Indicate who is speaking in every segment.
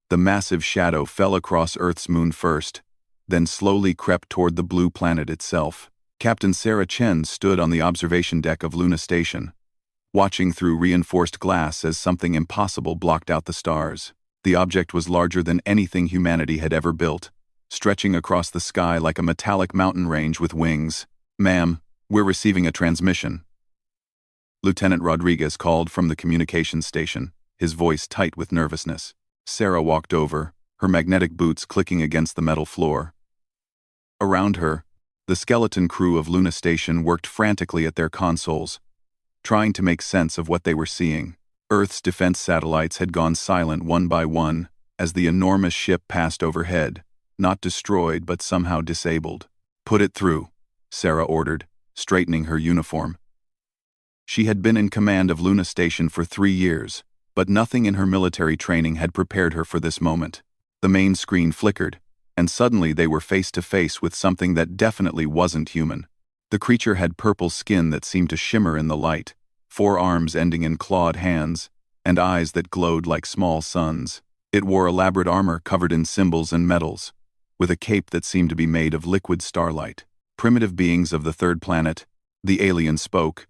Speaker 1: The massive shadow fell across Earth's moon first, then slowly crept toward the blue planet itself. Captain Sarah Chen stood on the observation deck of Luna Station, watching through reinforced glass as something impossible blocked out the stars. The object was larger than anything humanity had ever built, stretching across the sky like a metallic mountain range with wings. "Ma'am, we're receiving a transmission," Lieutenant Rodriguez called from the communications station, his voice tight with nervousness. Sarah walked over, her magnetic boots clicking against the metal floor. Around her, the skeleton crew of Luna Station worked frantically at their consoles, trying to make sense of what they were seeing. Earth's defense satellites had gone silent one by one as the enormous ship passed overhead, not destroyed but somehow disabled. "Put it through," Sarah ordered, straightening her uniform. She had been in command of Luna Station for 3 years, but nothing in her military training had prepared her for this moment. The main screen flickered, and suddenly they were face to face with something that definitely wasn't human. The creature had purple skin that seemed to shimmer in the light, 4 arms ending in clawed hands, and eyes that glowed like small suns. It wore elaborate armor covered in symbols and metals, with a cape that seemed to be made of liquid starlight. "Primitive beings of the third planet," the alien spoke,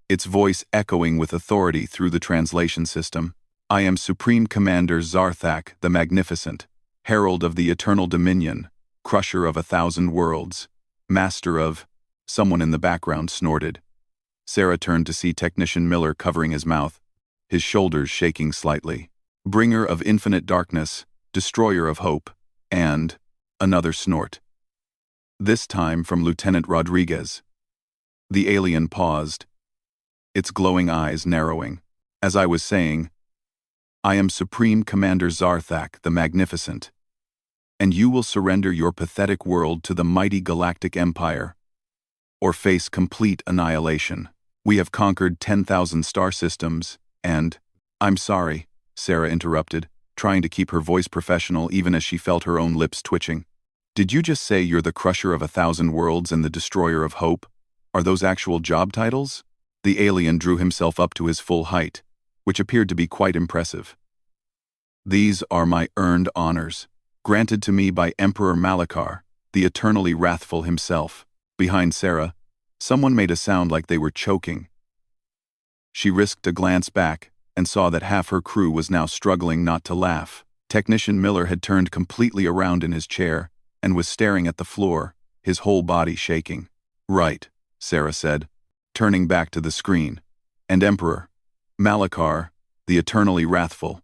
Speaker 1: its voice echoing with authority through the translation system. "I am Supreme Commander Zarthak the Magnificent, Herald of the Eternal Dominion, Crusher of 1,000 worlds, Master of—" Someone in the background snorted. Sarah turned to see Technician Miller covering his mouth, his shoulders shaking slightly. "Bringer of infinite darkness, Destroyer of hope," and another snort. This time from Lieutenant Rodriguez. The alien paused, its glowing eyes narrowing. "As I was saying, I am Supreme Commander Zarthak the Magnificent, and you will surrender your pathetic world to the mighty Galactic Empire, or face complete annihilation. We have conquered 10,000 star systems, and—" "I'm sorry," Sarah interrupted, trying to keep her voice professional even as she felt her own lips twitching. "Did you just say you're the Crusher of 1,000 worlds and the Destroyer of hope? Are those actual job titles?" The alien drew himself up to his full height, which appeared to be quite impressive. "These are my earned honors, granted to me by Emperor Malachar, the eternally wrathful himself." Behind Sarah, someone made a sound like they were choking. She risked a glance back and saw that half her crew was now struggling not to laugh. Technician Miller had turned completely around in his chair and was staring at the floor, his whole body shaking. "Right," Sarah said, turning back to the screen. "And Emperor Malachar, the eternally wrathful.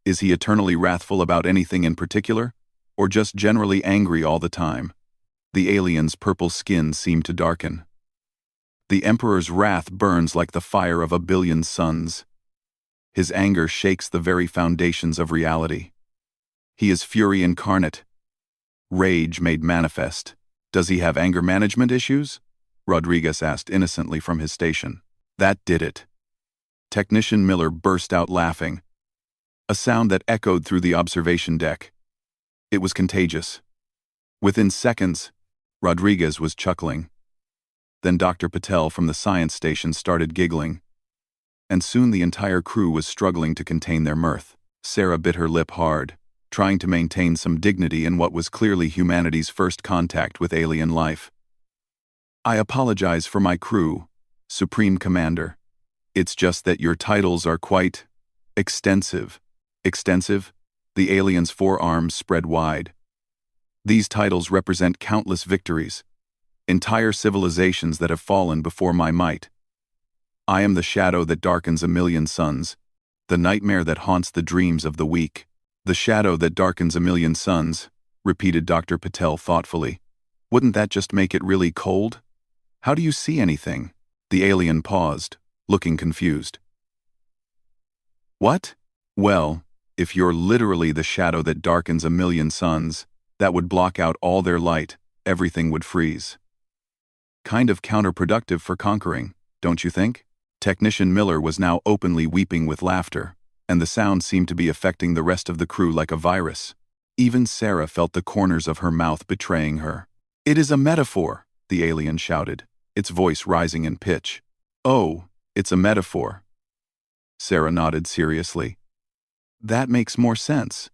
Speaker 1: Is he eternally wrathful about anything in particular, or just generally angry all the time?" The alien's purple skin seemed to darken. "The Emperor's wrath burns like the fire of 1,000,000,000 suns. His anger shakes the very foundations of reality. He is fury incarnate, rage made manifest." "Does he have anger management issues?" Rodriguez asked innocently from his station. "That did it." Technician Miller burst out laughing, a sound that echoed through the observation deck. It was contagious. Within seconds, Rodriguez was chuckling. Then Dr. Patel from the science station started giggling, and soon the entire crew was struggling to contain their mirth. Sarah bit her lip hard, trying to maintain some dignity in what was clearly humanity's first contact with alien life. "I apologize for my crew, Supreme Commander. It's just that your titles are quite extensive." "Extensive?" The alien's forearms spread wide. "These titles represent countless victories, entire civilizations that have fallen before my might. I am the shadow that darkens 1,000,000 suns, the nightmare that haunts the dreams of the weak." "The shadow that darkens 1,000,000 suns," repeated Dr. Patel thoughtfully. "Wouldn't that just make it really cold? How do you see anything?" The alien paused, looking confused. "What?" "Well, if you're literally the shadow that darkens 1,000,000 suns, that would block out all their light, everything would freeze. Kind of counterproductive for conquering, don't you think?" Technician Miller was now openly weeping with laughter, and the sound seemed to be affecting the rest of the crew like a virus. Even Sarah felt the corners of her mouth betraying her. "It is a metaphor," the alien shouted, its voice rising in pitch. "Oh, it's a metaphor." Sarah nodded seriously. "That makes more sense.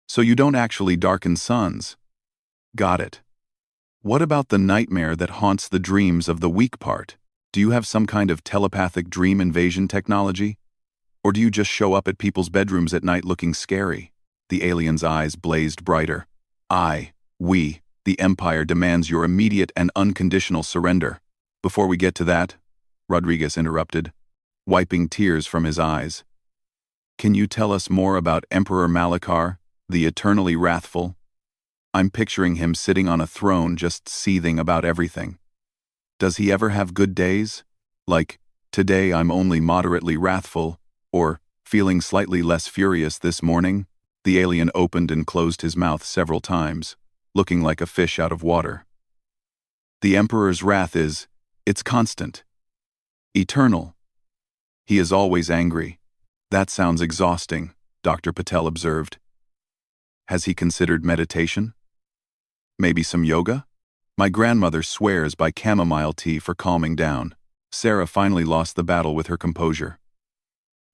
Speaker 1: So you don't actually darken suns. Got it. What about the nightmare that haunts the dreams of the weak part? Do you have some kind of telepathic dream invasion technology? Or do you just show up at people's bedrooms at night looking scary? The alien's eyes blazed brighter. The Empire demands your immediate and unconditional surrender. Before we get to that, Rodriguez interrupted, wiping tears from his eyes. Can you tell us more about Emperor Malachar, the eternally wrathful? I'm picturing him sitting on a throne just seething about everything. Does he ever have good days? Like, today I'm only moderately wrathful, or feeling slightly less furious this morning? The alien opened and closed his mouth several times, looking like a fish out of water. The Emperor's wrath it's constant. Eternal. He is always angry. That sounds exhausting, Dr. Patel observed. Has he considered meditation? Maybe some yoga? My grandmother swears by chamomile tea for calming down. Sarah finally lost the battle with her composure.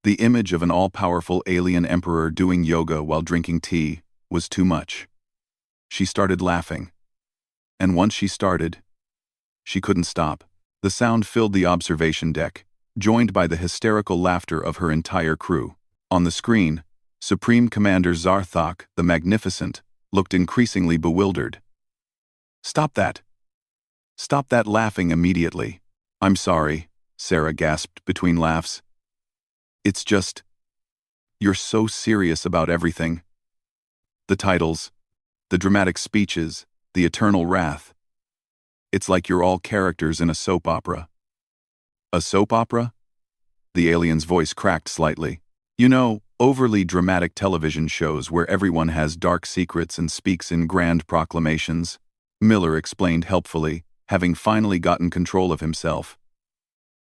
Speaker 1: The image of an all-powerful alien emperor doing yoga while drinking tea was too much. She started laughing. And once she started, she couldn't stop. The sound filled the observation deck, joined by the hysterical laughter of her entire crew. On the screen, Supreme Commander Zarthak, the Magnificent, looked increasingly bewildered. Stop that! Stop that laughing immediately. I'm sorry, Sarah gasped between laughs. It's just, you're so serious about everything. The titles, the dramatic speeches, the eternal wrath. It's like you're all characters in a soap opera. A soap opera? The alien's voice cracked slightly. You know, overly dramatic television shows where everyone has dark secrets and speaks in grand proclamations, Miller explained helpfully, having finally gotten control of himself.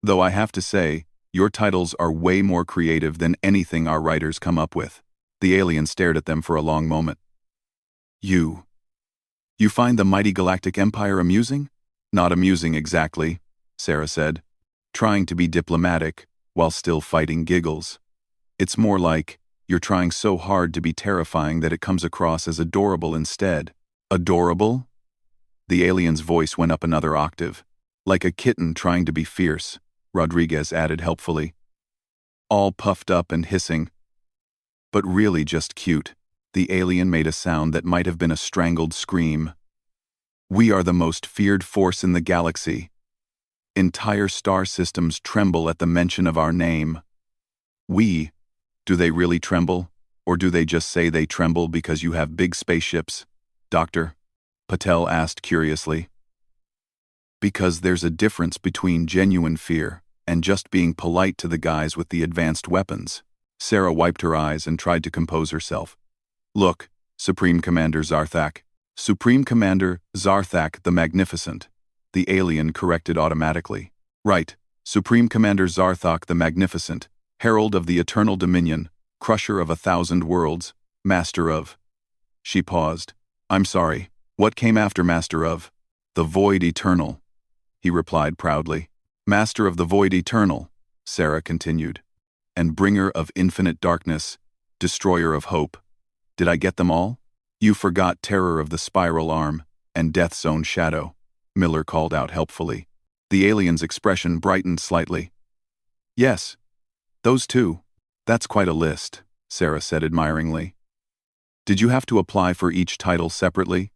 Speaker 1: Though I have to say, your titles are way more creative than anything our writers come up with. The alien stared at them for a long moment. You find the mighty Galactic Empire amusing? Not amusing exactly, Sarah said, trying to be diplomatic while still fighting giggles. It's more like, you're trying so hard to be terrifying that it comes across as adorable instead. Adorable? The alien's voice went up another octave. Like a kitten trying to be fierce, Rodriguez added helpfully. All puffed up and hissing. But really just cute. The alien made a sound that might have been a strangled scream. We are the most feared force in the galaxy. Entire star systems tremble at the mention of our name. Do they really tremble? Or do they just say they tremble because you have big spaceships? Dr. Patel asked curiously. Because there's a difference between genuine fear and just being polite to the guys with the advanced weapons. Sarah wiped her eyes and tried to compose herself. Look, Supreme Commander Zarthak. Supreme Commander Zarthak the Magnificent. The alien corrected automatically. Right, Supreme Commander Zarthak the Magnificent, Herald of the Eternal Dominion, Crusher of 1,000 Worlds, Master of... She paused. I'm sorry, what came after Master of? The Void Eternal, he replied proudly. Master of the Void Eternal, Sarah continued. And Bringer of Infinite Darkness, Destroyer of Hope. Did I get them all? You forgot Terror of the Spiral Arm and Death's Own Shadow, Miller called out helpfully. The alien's expression brightened slightly. Yes, those two. That's quite a list, Sarah said admiringly. Did you have to apply for each title separately?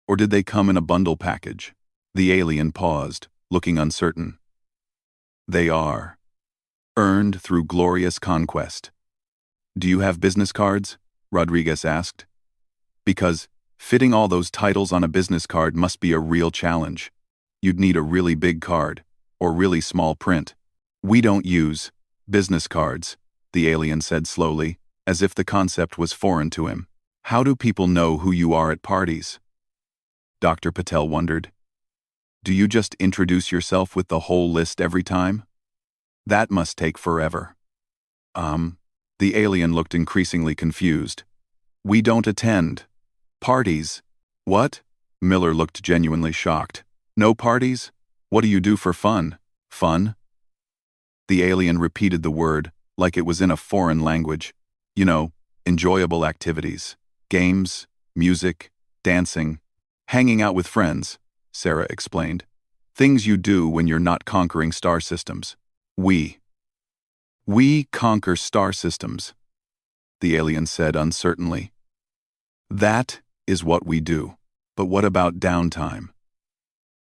Speaker 1: Or did they come in a bundle package? The alien paused, looking uncertain. They are. Earned through glorious conquest. Do you have business cards? Rodriguez asked. Because fitting all those titles on a business card must be a real challenge. You'd need a really big card, or really small print. We don't use business cards, the alien said slowly, as if the concept was foreign to him. How do people know who you are at parties? Dr. Patel wondered. Do you just introduce yourself with the whole list every time? That must take forever. The alien looked increasingly confused. We don't attend parties. What? Miller looked genuinely shocked. No parties? What do you do for fun? Fun? The alien repeated the word, like it was in a foreign language. You know, enjoyable activities. Games, music, dancing, hanging out with friends, Sarah explained. Things you do when you're not conquering star systems. We conquer star systems, the alien said uncertainly. That is what we do. But what about downtime?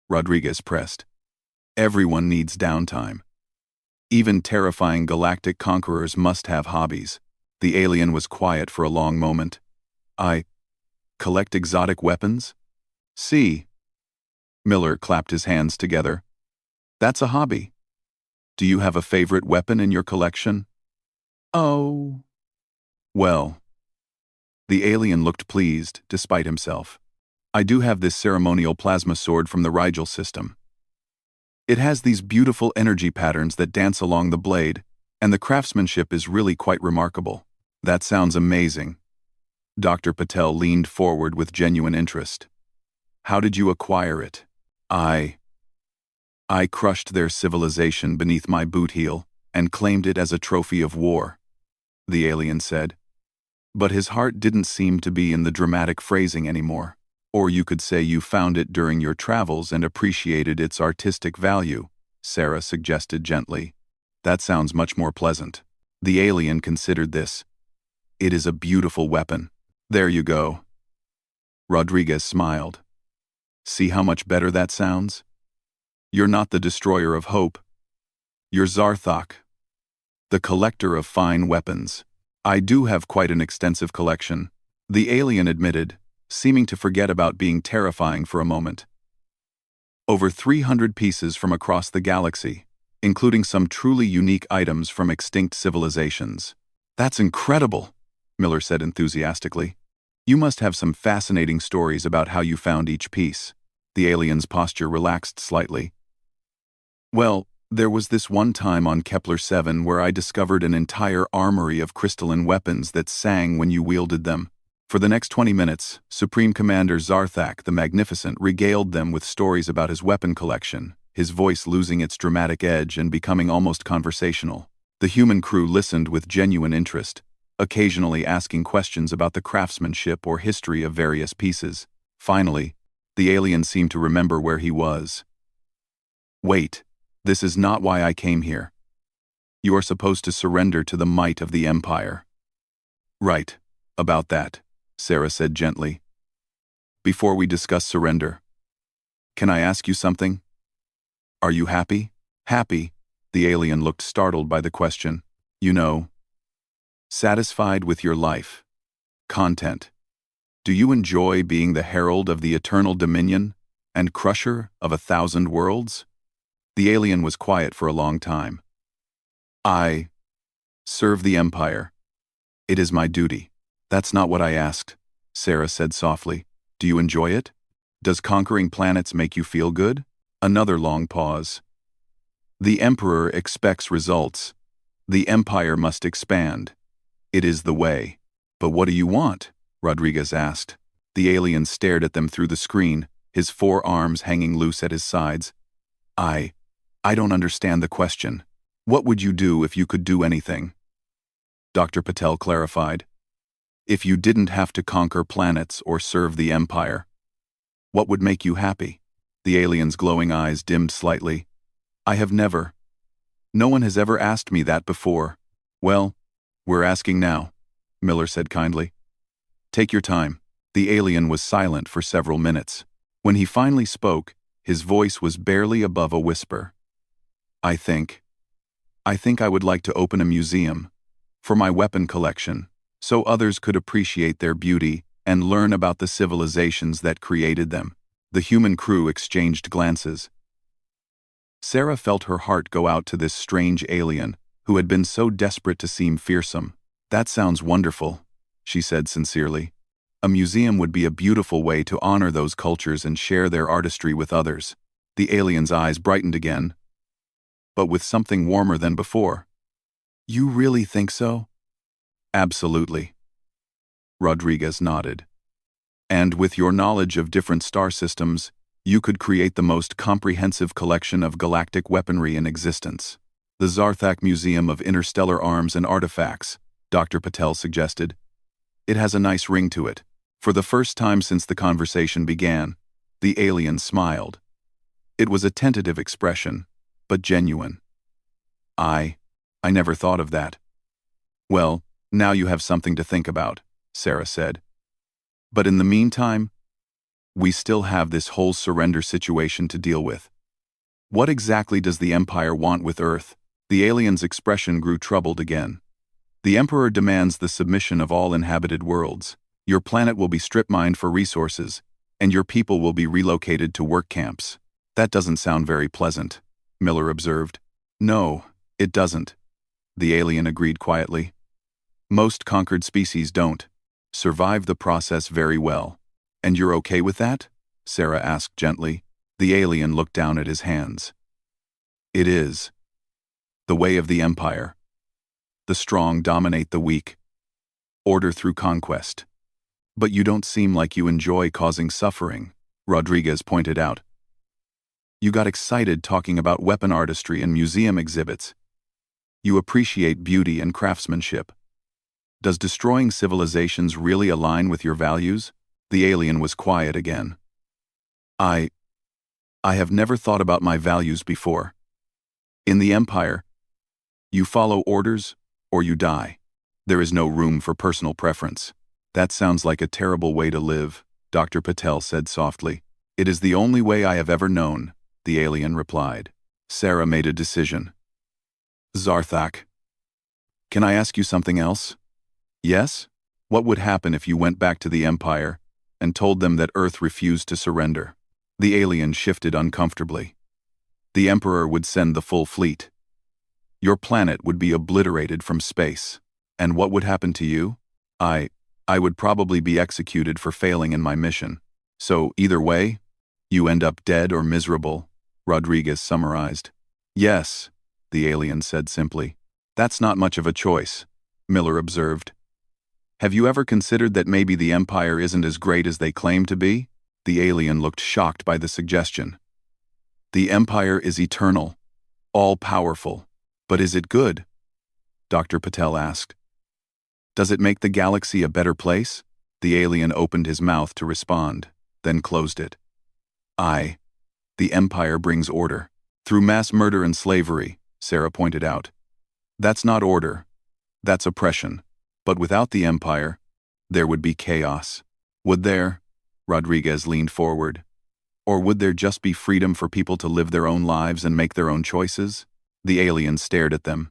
Speaker 1: Rodriguez pressed. Everyone needs downtime. Even terrifying galactic conquerors must have hobbies. The alien was quiet for a long moment. I collect exotic weapons? See. Miller clapped his hands together. That's a hobby. Do you have a favorite weapon in your collection? Oh. Well. The alien looked pleased, despite himself. I do have this ceremonial plasma sword from the Rigel system. It has these beautiful energy patterns that dance along the blade, and the craftsmanship is really quite remarkable. That sounds amazing. Dr. Patel leaned forward with genuine interest. How did you acquire it? I crushed their civilization beneath my boot heel and claimed it as a trophy of war, the alien said. But his heart didn't seem to be in the dramatic phrasing anymore. Or you could say you found it during your travels and appreciated its artistic value, Sarah suggested gently. That sounds much more pleasant. The alien considered this. It is a beautiful weapon. There you go. Rodriguez smiled. See how much better that sounds? You're not the destroyer of hope. You're Zarthok, the collector of fine weapons. I do have quite an extensive collection, the alien admitted, seeming to forget about being terrifying for a moment. Over 300 pieces from across the galaxy, including some truly unique items from extinct civilizations. That's incredible, Miller said enthusiastically. You must have some fascinating stories about how you found each piece. The alien's posture relaxed slightly. Well, there was this one time on Kepler 7 where I discovered an entire armory of crystalline weapons that sang when you wielded them. For the next 20 minutes, Supreme Commander Zarthak the Magnificent regaled them with stories about his weapon collection, his voice losing its dramatic edge and becoming almost conversational. The human crew listened with genuine interest, occasionally asking questions about the craftsmanship or history of various pieces. Finally, the alien seemed to remember where he was. Wait, this is not why I came here. You are supposed to surrender to the might of the Empire. Right, about that, Sarah said gently. Before we discuss surrender, can I ask you something? Are you happy? Happy? The alien looked startled by the question. You know, satisfied with your life. Content. Do you enjoy being the herald of the eternal dominion and crusher of 1,000 worlds? The alien was quiet for a long time. I serve the Empire. It is my duty. That's not what I asked, Sarah said softly. Do you enjoy it? Does conquering planets make you feel good? Another long pause. The Emperor expects results. The Empire must expand. It is the way. But what do you want? Rodriguez asked. The alien stared at them through the screen, his 4 arms hanging loose at his sides. I don't understand the question. What would you do if you could do anything? Dr. Patel clarified. If you didn't have to conquer planets or serve the Empire, what would make you happy? The alien's glowing eyes dimmed slightly. I have never. No one has ever asked me that before. Well, we're asking now, Miller said kindly. Take your time. The alien was silent for several minutes. When he finally spoke, his voice was barely above a whisper. I think I would like to open a museum for my weapon collection, so others could appreciate their beauty and learn about the civilizations that created them. The human crew exchanged glances. Sarah felt her heart go out to this strange alien who had been so desperate to seem fearsome. That sounds wonderful, she said sincerely. A museum would be a beautiful way to honor those cultures and share their artistry with others. The alien's eyes brightened again, but with something warmer than before. You really think so? Absolutely. Rodriguez nodded. And with your knowledge of different star systems, you could create the most comprehensive collection of galactic weaponry in existence. The Zarthak Museum of Interstellar Arms and Artifacts, Dr. Patel suggested. It has a nice ring to it, For the first time since the conversation began, the alien smiled. It was a tentative expression, but genuine. I never thought of that. Well, now you have something to think about, Sarah said. But in the meantime, we still have this whole surrender situation to deal with. What exactly does the Empire want with Earth? The alien's expression grew troubled again. The Emperor demands the submission of all inhabited worlds. Your planet will be strip-mined for resources, and your people will be relocated to work camps. That doesn't sound very pleasant, Miller observed. No, it doesn't, the alien agreed quietly. Most conquered species don't survive the process very well. And you're okay with that? Sarah asked gently. The alien looked down at his hands. It is the way of the Empire. The strong dominate the weak. Order through conquest. But you don't seem like you enjoy causing suffering, Rodriguez pointed out. You got excited talking about weapon artistry and museum exhibits. You appreciate beauty and craftsmanship. Does destroying civilizations really align with your values? The alien was quiet again. I have never thought about my values before. In the Empire, you follow orders or you die. There is no room for personal preference. That sounds like a terrible way to live, Dr. Patel said softly. It is the only way I have ever known, the alien replied. Sarah made a decision. Zarthak, can I ask you something else? Yes? What would happen if you went back to the Empire and told them that Earth refused to surrender? The alien shifted uncomfortably. The Emperor would send the full fleet. Your planet would be obliterated from space. And what would happen to you? I would probably be executed for failing in my mission. So, either way, you end up dead or miserable, Rodriguez summarized. Yes, the alien said simply. That's not much of a choice, Miller observed. Have you ever considered that maybe the Empire isn't as great as they claim to be? The alien looked shocked by the suggestion. The Empire is eternal, all-powerful. But is it good? Dr. Patel asked. Does it make the galaxy a better place? The alien opened his mouth to respond, then closed it. The Empire brings order. Through mass murder and slavery, Sarah pointed out. That's not order. That's oppression. But without the Empire, there would be chaos. Would there? Rodriguez leaned forward. Or would there just be freedom for people to live their own lives and make their own choices? The alien stared at them,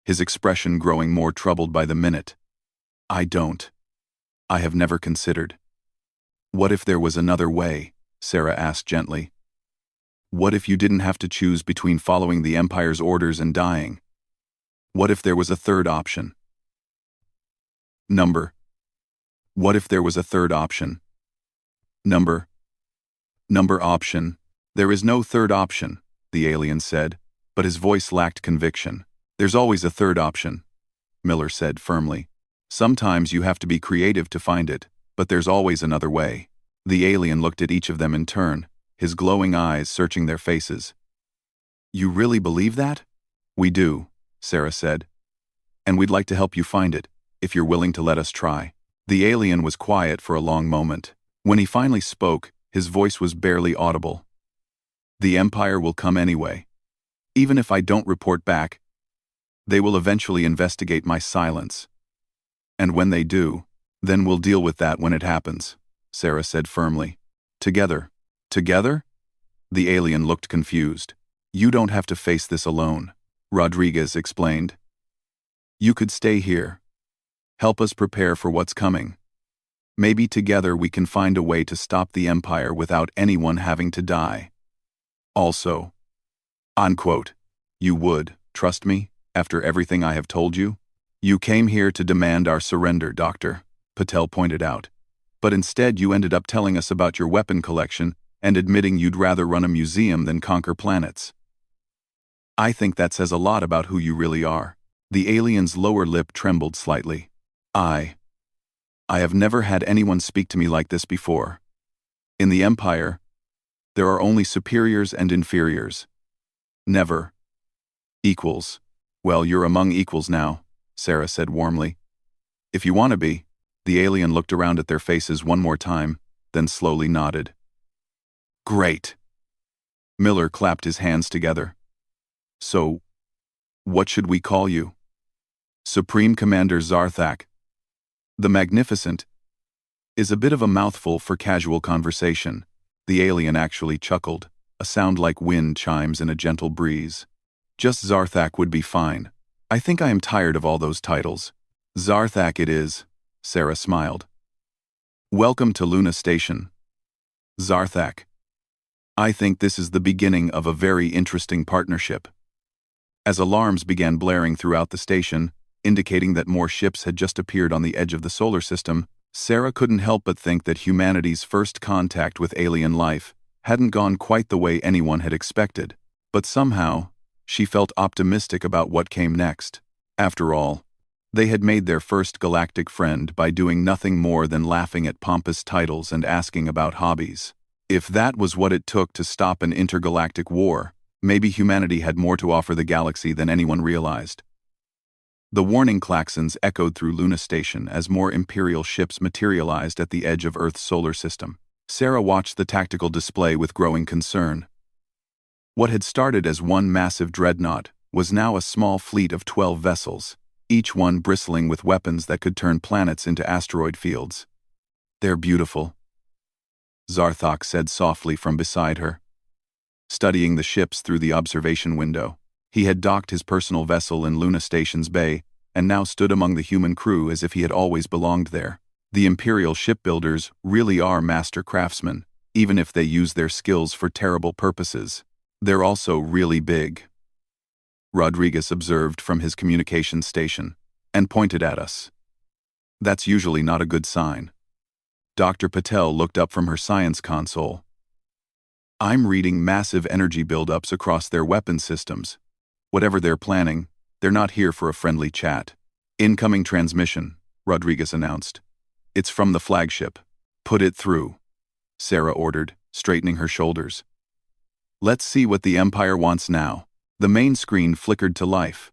Speaker 1: his expression growing more troubled by the minute. I have never considered. What if there was another way? Sarah asked gently. What if you didn't have to choose between following the Empire's orders and dying? What if there was a third option? What if there was a third option? Number option. There is no third option, the alien said, but his voice lacked conviction. There's always a third option, Miller said firmly. Sometimes you have to be creative to find it, but there's always another way. The alien looked at each of them in turn, his glowing eyes searching their faces. You really believe that? We do, Sarah said. And we'd like to help you find it, if you're willing to let us try. The alien was quiet for a long moment. When he finally spoke, his voice was barely audible. The Empire will come anyway. Even if I don't report back, they will eventually investigate my silence. And when they do, then we'll deal with that when it happens, Sarah said firmly. Together. Together? The alien looked confused. You don't have to face this alone, Rodriguez explained. You could stay here. Help us prepare for what's coming. Maybe together we can find a way to stop the Empire without anyone having to die. Also, unquote, you would, trust me, after everything I have told you? You came here to demand our surrender, Doctor, Patel pointed out. But instead you ended up telling us about your weapon collection and admitting you'd rather run a museum than conquer planets. I think that says a lot about who you really are. The alien's lower lip trembled slightly. I have never had anyone speak to me like this before. In the Empire, there are only superiors and inferiors. Never equals. Well, you're among equals now, Sarah said warmly. If you want to be, The alien looked around at their faces one more time, then slowly nodded. Great. Miller clapped his hands together. So, what should we call you? Supreme Commander Zarthak. The Magnificent is a bit of a mouthful for casual conversation. The alien actually chuckled, a sound like wind chimes in a gentle breeze. Just Zarthak would be fine. I think I am tired of all those titles. Zarthak it is, Sarah smiled. Welcome to Luna Station. Zarthak. I think this is the beginning of a very interesting partnership. As alarms began blaring throughout the station, indicating that more ships had just appeared on the edge of the solar system, Sarah couldn't help but think that humanity's first contact with alien life hadn't gone quite the way anyone had expected. But somehow, she felt optimistic about what came next. After all, they had made their first galactic friend by doing nothing more than laughing at pompous titles and asking about hobbies. If that was what it took to stop an intergalactic war, maybe humanity had more to offer the galaxy than anyone realized. The warning klaxons echoed through Luna Station as more Imperial ships materialized at the edge of Earth's solar system. Sarah watched the tactical display with growing concern. What had started as one massive dreadnought was now a small fleet of 12 vessels, each one bristling with weapons that could turn planets into asteroid fields. They're beautiful, Zarthak said softly from beside her. Studying the ships through the observation window, he had docked his personal vessel in Luna Station's bay and now stood among the human crew as if he had always belonged there. The Imperial shipbuilders really are master craftsmen, even if they use their skills for terrible purposes. They're also really big, Rodriguez observed from his communications station, and pointed at us. That's usually not a good sign. Dr. Patel looked up from her science console. I'm reading massive energy buildups across their weapon systems. Whatever they're planning, they're not here for a friendly chat. Incoming transmission, Rodriguez announced. It's from the flagship. Put it through, Sarah ordered, straightening her shoulders. Let's see what the Empire wants now. The main screen flickered to life,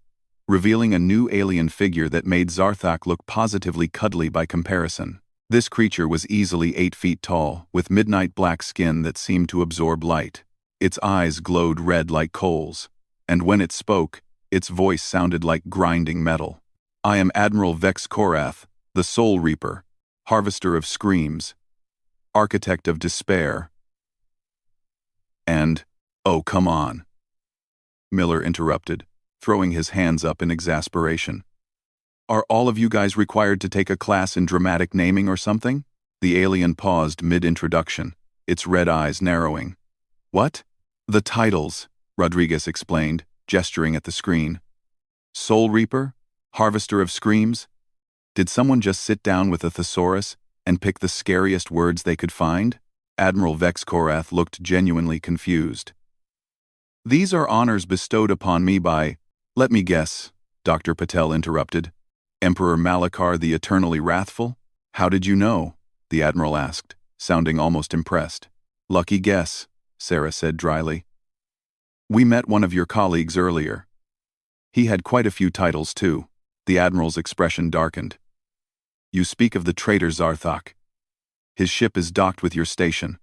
Speaker 1: revealing a new alien figure that made Zarthak look positively cuddly by comparison. This creature was easily 8 feet tall, with midnight black skin that seemed to absorb light. Its eyes glowed red like coals, and when it spoke, its voice sounded like grinding metal. I am Admiral Vex Korath, the Soul Reaper, Harvester of Screams, Architect of Despair, and, oh come on, Miller interrupted, throwing his hands up in exasperation. Are all of you guys required to take a class in dramatic naming or something? The alien paused mid-introduction, its red eyes narrowing. What? The titles, Rodriguez explained, gesturing at the screen. Soul Reaper? Harvester of Screams? Did someone just sit down with a thesaurus and pick the scariest words they could find? Admiral Vex Korath looked genuinely confused. These are honors bestowed upon me by, let me guess, Dr. Patel interrupted. Emperor Malachar the Eternally Wrathful? How did you know? The Admiral asked, sounding almost impressed. Lucky guess, Sarah said dryly. We met one of your colleagues earlier. He had quite a few titles too. The Admiral's expression darkened. You speak of the traitor Zarthak. His ship is docked with your station.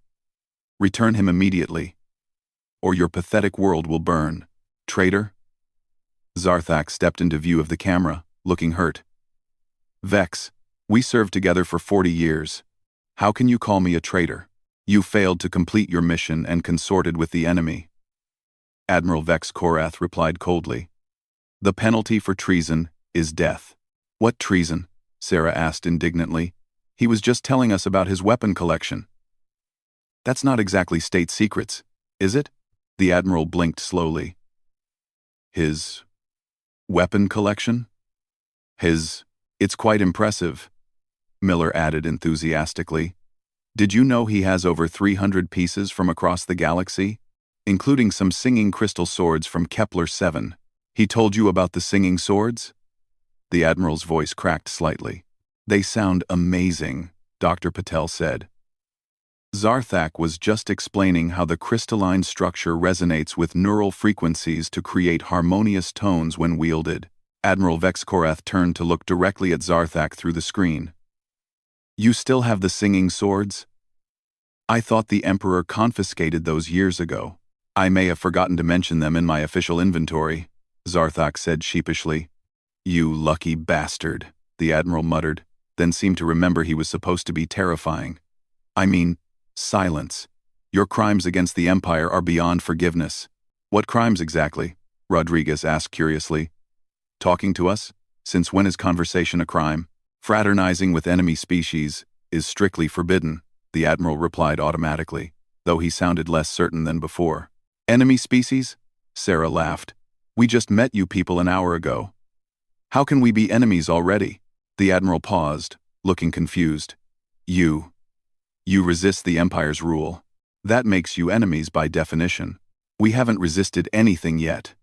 Speaker 1: Return him immediately, or your pathetic world will burn. Traitor? Zarthak stepped into view of the camera, looking hurt. Vex, we served together for 40 years. How can you call me a traitor? You failed to complete your mission and consorted with the enemy. Admiral Vex Korath replied coldly. The penalty for treason is death. What treason? Sarah asked indignantly. He was just telling us about his weapon collection. That's not exactly state secrets, is it? The Admiral blinked slowly. His weapon collection? It's quite impressive, Miller added enthusiastically. Did you know he has over 300 pieces from across the galaxy, including some singing crystal swords from Kepler 7? He told you about the singing swords? The Admiral's voice cracked slightly. They sound amazing, Dr. Patel said. Zarthak was just explaining how the crystalline structure resonates with neural frequencies to create harmonious tones when wielded. Admiral Vex Korath turned to look directly at Zarthak through the screen. You still have the singing swords? I thought the Emperor confiscated those years ago. I may have forgotten to mention them in my official inventory, Zarthak said sheepishly. You lucky bastard, the Admiral muttered, then seemed to remember he was supposed to be terrifying. I mean, silence. Your crimes against the Empire are beyond forgiveness. What crimes exactly? Rodriguez asked curiously. Talking to us? Since when is conversation a crime? Fraternizing with enemy species is strictly forbidden, the Admiral replied automatically, though he sounded less certain than before. Enemy species? Sarah laughed. We just met you people an hour ago. How can we be enemies already? The Admiral paused, looking confused. You resist the Empire's rule. That makes you enemies by definition. We haven't resisted anything yet,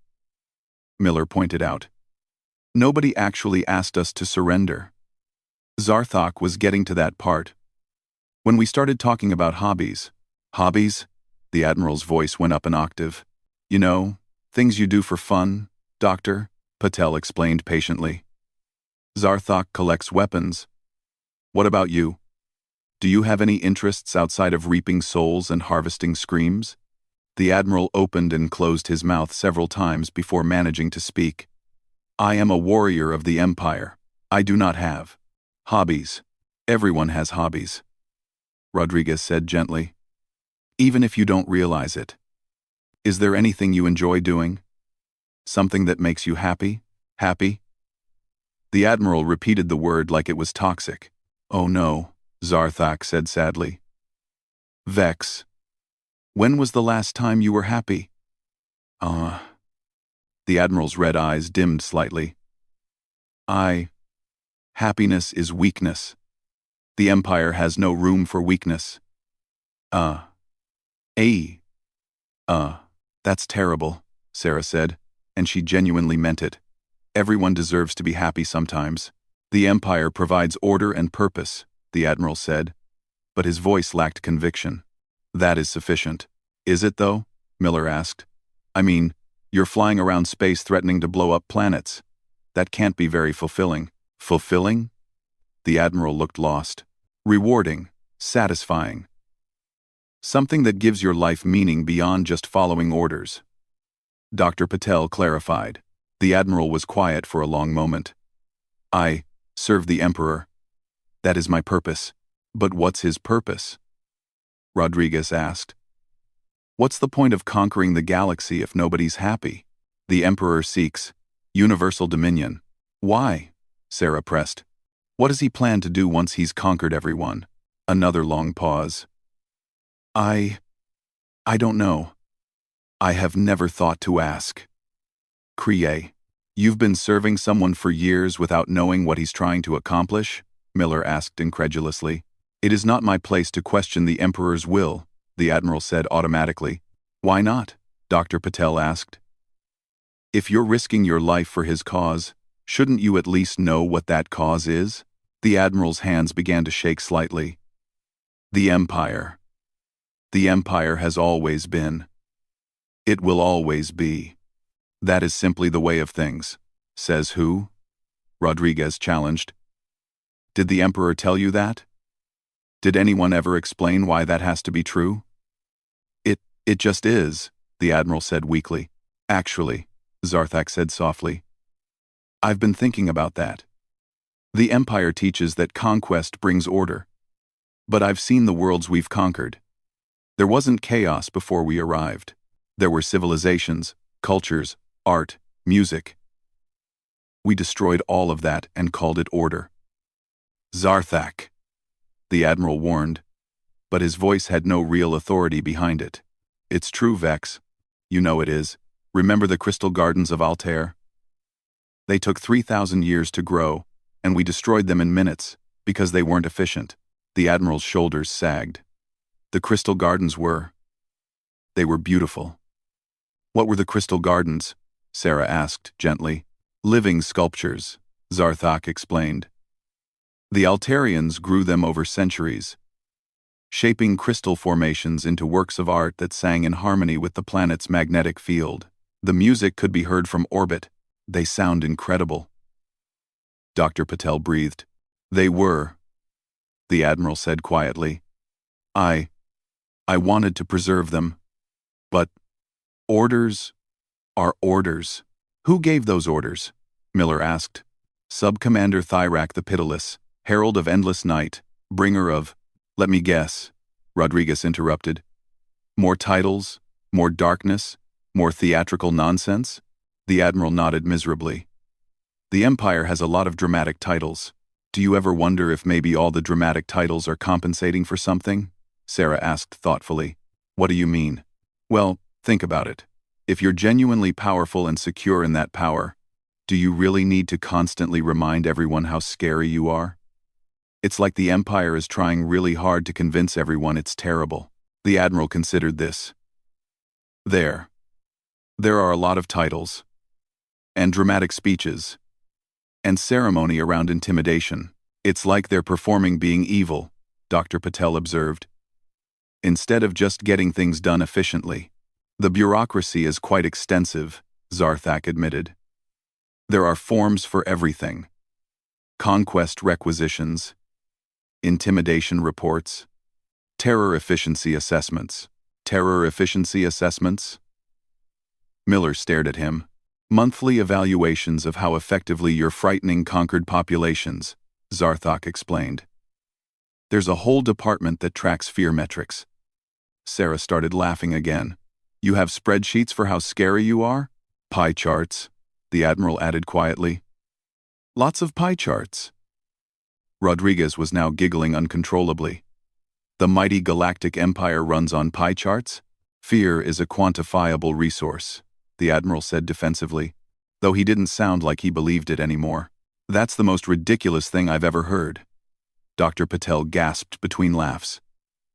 Speaker 1: Miller pointed out. Nobody actually asked us to surrender. Zarthak was getting to that part. When we started talking about hobbies. Hobbies? The Admiral's voice went up an octave. You know, things you do for fun, Doctor, Patel explained patiently. Zarthak collects weapons. What about you? Do you have any interests outside of reaping souls and harvesting screams? The Admiral opened and closed his mouth several times before managing to speak. I am a warrior of the Empire. I do not have hobbies. Everyone has hobbies, Rodriguez said gently. Even if you don't realize it. Is there anything you enjoy doing? Something that makes you happy? Happy? The Admiral repeated the word like it was toxic. Oh no, Zarthak said sadly. Vex. When was the last time you were happy? The Admiral's red eyes dimmed slightly. Happiness is weakness. The Empire has no room for weakness. That's terrible, Sarah said, and she genuinely meant it. Everyone deserves to be happy sometimes. The Empire provides order and purpose, the Admiral said, but his voice lacked conviction. That is sufficient. Is it, though? Miller asked. I mean, you're flying around space threatening to blow up planets. That can't be very fulfilling. Fulfilling? The Admiral looked lost. Rewarding. Satisfying. Something that gives your life meaning beyond just following orders. Dr. Patel clarified. The Admiral was quiet for a long moment. I serve the Emperor. That is my purpose. But what's his purpose? Rodriguez asked. What's the point of conquering the galaxy if nobody's happy? The Emperor seeks universal dominion. Why? Sarah pressed. What does he plan to do once he's conquered everyone? Another long pause. I don't know. I have never thought to ask. Kriye, you've been serving someone for years without knowing what he's trying to accomplish? Miller asked incredulously. It is not my place to question the Emperor's will, the Admiral said automatically. Why not? Dr. Patel asked. If you're risking your life for his cause, shouldn't you at least know what that cause is? The Admiral's hands began to shake slightly. The Empire. The Empire has always been. It will always be. That is simply the way of things. Says who? Rodriguez challenged. Did the Emperor tell you that? Did anyone ever explain why that has to be true? It just is, the Admiral said weakly. Actually, Zarthak said softly. I've been thinking about that. The Empire teaches that conquest brings order. But I've seen the worlds we've conquered. There wasn't chaos before we arrived. There were civilizations, cultures, art, music. We destroyed all of that and called it order. Zarthak, the Admiral warned, but his voice had no real authority behind it. It's true, Vex. You know it is. Remember the crystal gardens of Altair? They took 3,000 years to grow, and we destroyed them in minutes because they weren't efficient. The Admiral's shoulders sagged. The crystal gardens were. They were beautiful. What were the crystal gardens? Sarah asked gently. Living sculptures, Zarthak explained. The Altarians grew them over centuries, shaping crystal formations into works of art that sang in harmony with the planet's magnetic field. The music could be heard from orbit. They sound incredible. Dr. Patel breathed. They were. the Admiral said quietly. I wanted to preserve them. But orders are orders. Who gave those orders? Miller asked. Sub-Commander Thyrak the Pitiless, Herald of Endless Night, bringer of— Let me guess, Rodriguez interrupted. More titles? More darkness? More theatrical nonsense? The Admiral nodded miserably. The Empire has a lot of dramatic titles. Do you ever wonder if maybe all the dramatic titles are compensating for something? Sarah asked thoughtfully. What do you mean? Well, think about it. If you're genuinely powerful and secure in that power, do you really need to constantly remind everyone how scary you are? It's like the Empire is trying really hard to convince everyone it's terrible. The Admiral considered this. There are a lot of titles, and dramatic speeches, and ceremony around intimidation. It's like they're performing being evil, Dr. Patel observed. Instead of just getting things done efficiently. The bureaucracy is quite extensive, Zarthak admitted. There are forms for everything. Conquest requisitions, intimidation reports, terror efficiency assessments. Terror efficiency assessments? Miller stared at him. Monthly evaluations of how effectively you're frightening conquered populations, Zarthak explained. There's a whole department that tracks fear metrics. Sarah started laughing again. You have spreadsheets for how scary you are? Pie charts, the Admiral added quietly. Lots of pie charts. Rodriguez was now giggling uncontrollably. The mighty Galactic Empire runs on pie charts? Fear is a quantifiable resource, the Admiral said defensively, though he didn't sound like he believed it anymore. That's the most ridiculous thing I've ever heard. Dr. Patel gasped between laughs.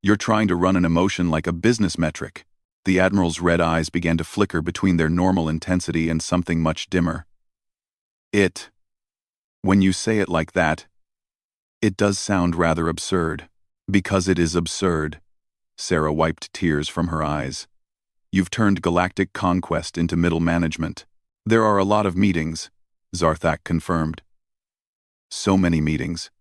Speaker 1: You're trying to run an emotion like a business metric. The Admiral's red eyes began to flicker between their normal intensity and something much dimmer. When you say it like that, it does sound rather absurd. Because it is absurd. Sarah wiped tears from her eyes. You've turned galactic conquest into middle management. There are a lot of meetings, Zarthak confirmed. So many meetings.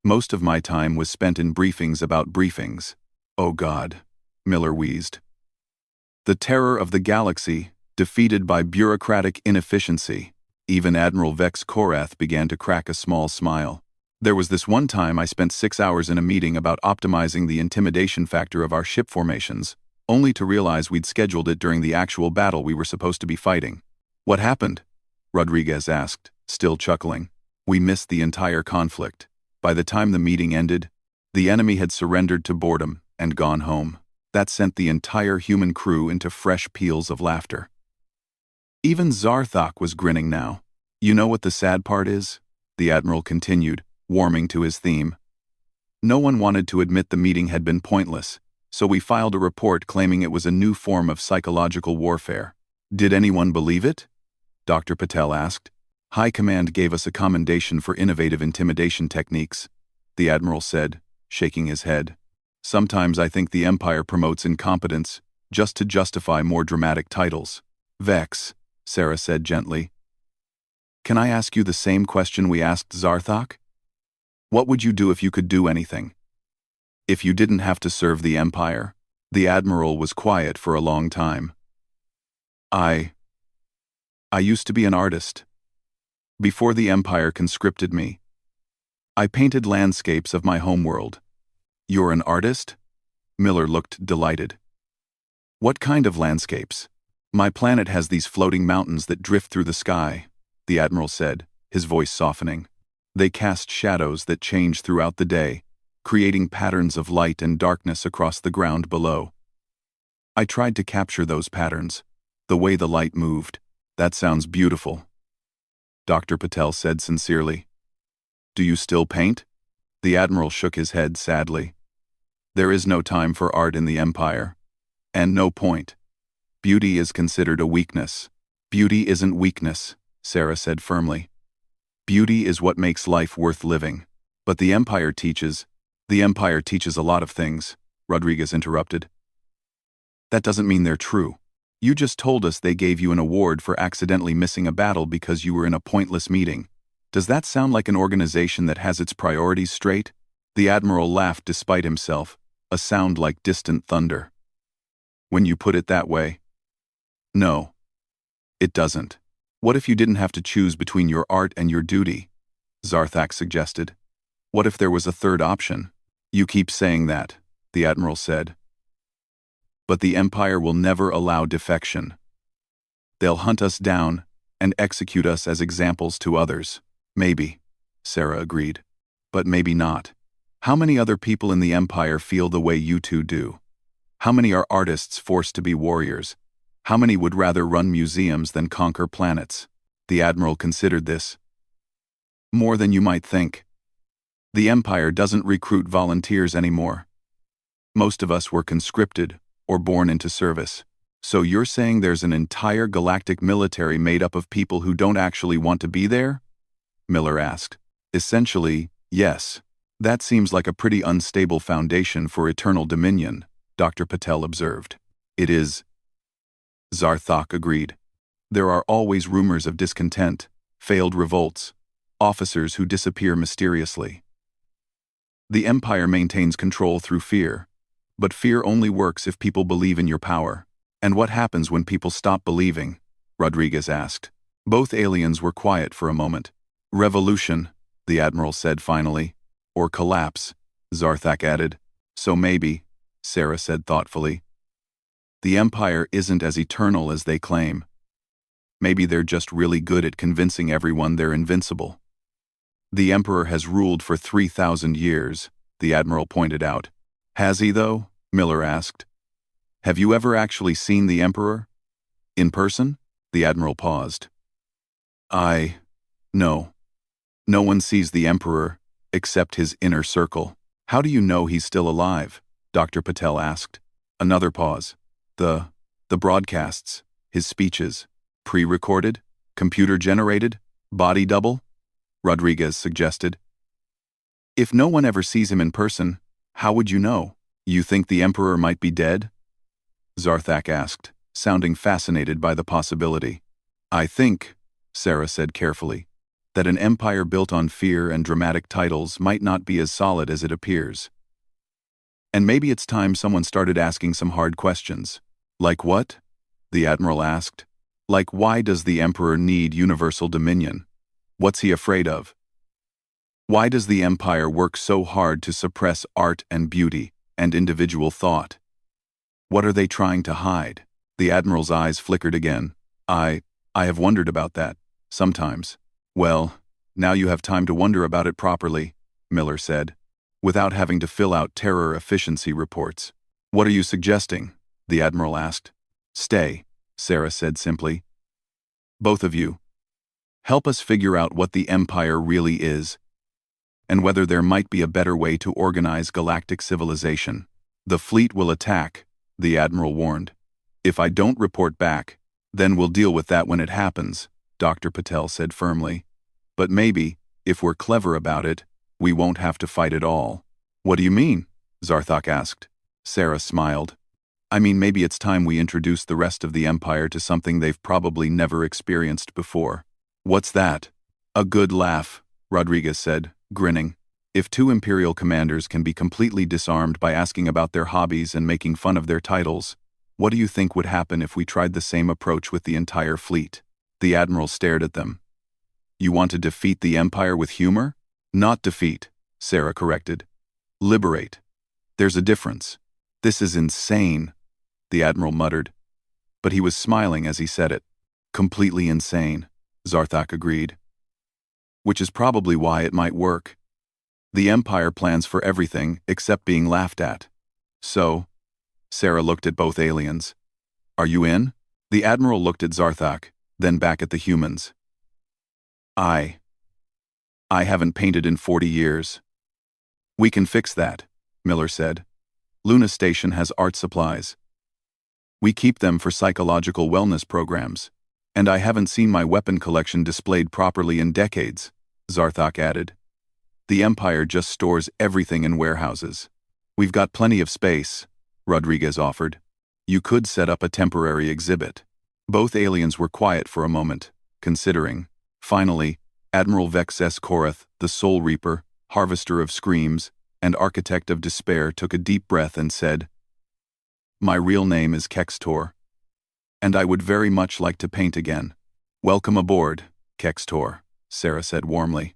Speaker 1: Most of my time was spent in briefings about briefings. Oh God, Miller wheezed. The terror of the galaxy, defeated by bureaucratic inefficiency. Even Admiral Vex Korath began to crack a small smile. There was this one time I spent 6 hours in a meeting about optimizing the intimidation factor of our ship formations, only to realize we'd scheduled it during the actual battle we were supposed to be fighting. What happened? Rodriguez asked, still chuckling. We missed the entire conflict. By the time the meeting ended, the enemy had surrendered to boredom and gone home. That sent the entire human crew into fresh peals of laughter. Even Zarthak was grinning now. You know what the sad part is? The Admiral continued, warming to his theme. No one wanted to admit the meeting had been pointless, so we filed a report claiming it was a new form of psychological warfare. Did anyone believe it? Dr. Patel asked. High Command gave us a commendation for innovative intimidation techniques, the Admiral said, shaking his head. Sometimes I think the Empire promotes incompetence just to justify more dramatic titles. Vex, Sarah said gently. Can I ask you the same question we asked Zarthak? What would you do if you could do anything? If you didn't have to serve the Empire? The Admiral was quiet for a long time. I used to be an artist. Before the Empire conscripted me, I painted landscapes of my homeworld. You're an artist? Miller looked delighted. What kind of landscapes? My planet has these floating mountains that drift through the sky, the Admiral said, his voice softening. They cast shadows that change throughout the day, creating patterns of light and darkness across the ground below. I tried to capture those patterns, the way the light moved. That sounds beautiful, Dr. Patel said sincerely. Do you still paint? The Admiral shook his head sadly. There is no time for art in the Empire. And no point. Beauty is considered a weakness. Beauty isn't weakness, Sarah said firmly. Beauty is what makes life worth living. But the Empire teaches a lot of things, Rodriguez interrupted. That doesn't mean they're true. You just told us they gave you an award for accidentally missing a battle because you were in a pointless meeting. Does that sound like an organization that has its priorities straight? The Admiral laughed despite himself, a sound like distant thunder. When you put it that way. No. It doesn't. What if you didn't have to choose between your art and your duty? Zarthak suggested. What if there was a third option? You keep saying that, the Admiral said. But the Empire will never allow defection. They'll hunt us down and execute us as examples to others. Maybe, Sarah agreed. But maybe not. How many other people in the Empire feel the way you two do? How many are artists forced to be warriors? How many would rather run museums than conquer planets? The Admiral considered this. More than you might think. The Empire doesn't recruit volunteers anymore. Most of us were conscripted or born into service. So you're saying there's an entire galactic military made up of people who don't actually want to be there? Miller asked. Essentially, yes. That seems like a pretty unstable foundation for eternal dominion, Dr. Patel observed. It is. Zarthak agreed. There are always rumors of discontent, failed revolts, officers who disappear mysteriously. The Empire maintains control through fear, but fear only works if people believe in your power. And what happens when people stop believing? Rodriguez asked. Both aliens were quiet for a moment. Revolution, the Admiral said finally. Or collapse, Zarthak added. So maybe, Sarah said thoughtfully. The Empire isn't as eternal as they claim. Maybe they're just really good at convincing everyone they're invincible. The Emperor has ruled for 3,000 years, the Admiral pointed out. Has he, though? Miller asked. Have you ever actually seen the Emperor? In person? The Admiral paused. No. No one sees the Emperor, except his inner circle. How do you know he's still alive? Dr. Patel asked. Another pause. The broadcasts, his speeches, pre-recorded, computer-generated, body double? Rodriguez suggested. If no one ever sees him in person, how would you know? You think the Emperor might be dead? Zarthak asked, sounding fascinated by the possibility. I think, Sarah said carefully, that an empire built on fear and dramatic titles might not be as solid as it appears. And maybe it's time someone started asking some hard questions. Like what? The Admiral asked. Like why does the Emperor need universal dominion? What's he afraid of? Why does the Empire work so hard to suppress art and beauty and individual thought? What are they trying to hide? The Admiral's eyes flickered again. I have wondered about that, sometimes. Well, now you have time to wonder about it properly, Miller said, without having to fill out terror efficiency reports. What are you suggesting? The Admiral asked. Stay, Sarah said simply. Both of you. Help us figure out what the Empire really is, and whether there might be a better way to organize galactic civilization. The fleet will attack, the Admiral warned. If I don't report back, then we'll deal with that when it happens, Dr. Patel said firmly. But maybe, if we're clever about it, we won't have to fight at all. What do you mean? Zarthak asked. Sarah smiled. I mean, maybe it's time we introduce the rest of the Empire to something they've probably never experienced before. What's that? A good laugh, Rodriguez said, grinning. If two Imperial commanders can be completely disarmed by asking about their hobbies and making fun of their titles, what do you think would happen if we tried the same approach with the entire fleet? The Admiral stared at them. You want to defeat the Empire with humor? Not defeat, Sarah corrected. Liberate. There's a difference. This is insane, the Admiral muttered. But he was smiling as he said it. Completely insane, Zarthak agreed. Which is probably why it might work. The Empire plans for everything except being laughed at. So, Sarah looked at both aliens. Are you in? The Admiral looked at Zarthak, then back at the humans. I haven't painted in 40 years. We can fix that, Miller said. Luna Station has art supplies. We keep them for psychological wellness programs, and I haven't seen my weapon collection displayed properly in decades, Zarthak added. The Empire just stores everything in warehouses. We've got plenty of space, Rodriguez offered. You could set up a temporary exhibit. Both aliens were quiet for a moment, considering. Finally, Admiral Vex S. Korath, the Soul Reaper, Harvester of Screams, and architect of despair took a deep breath and said, "My real name is Kextor, and I would very much like to paint again." "Welcome aboard, Kextor," Sarah said warmly.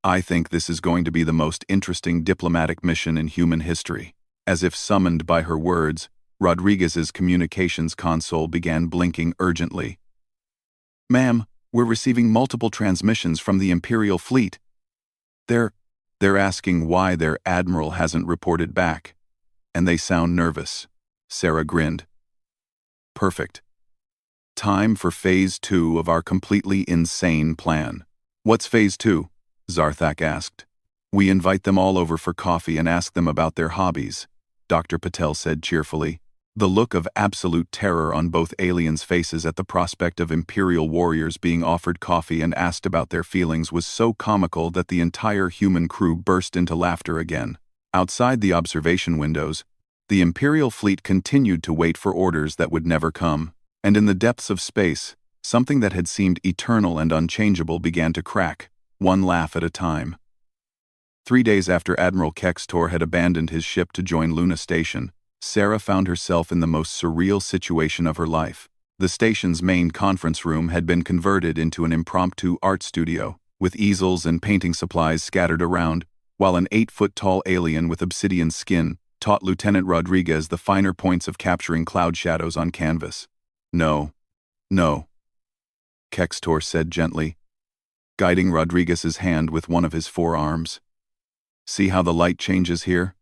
Speaker 1: "I think this is going to be the most interesting diplomatic mission in human history." As if summoned by her words, Rodriguez's communications console began blinking urgently. "Ma'am, we're receiving multiple transmissions from the Imperial fleet. They're asking why their admiral hasn't reported back, and they sound nervous." Sarah grinned. "Perfect. Time for Phase 2 of our completely insane plan." "What's Phase 2? Zarthak asked. "We invite them all over for coffee and ask them about their hobbies," Dr. Patel said cheerfully. The look of absolute terror on both aliens' faces at the prospect of Imperial warriors being offered coffee and asked about their feelings was so comical that the entire human crew burst into laughter again. Outside the observation windows, the Imperial fleet continued to wait for orders that would never come, and in the depths of space, something that had seemed eternal and unchangeable began to crack, one laugh at a time. 3 days after Admiral Kextor had abandoned his ship to join Luna Station, Sarah found herself in the most surreal situation of her life. The station's main conference room had been converted into an impromptu art studio, with easels and painting supplies scattered around, while an 8-foot-tall alien with obsidian skin taught Lieutenant Rodriguez the finer points of capturing cloud shadows on canvas. No, Kextor said gently, guiding Rodriguez's hand with one of his forearms. "See how the light changes here?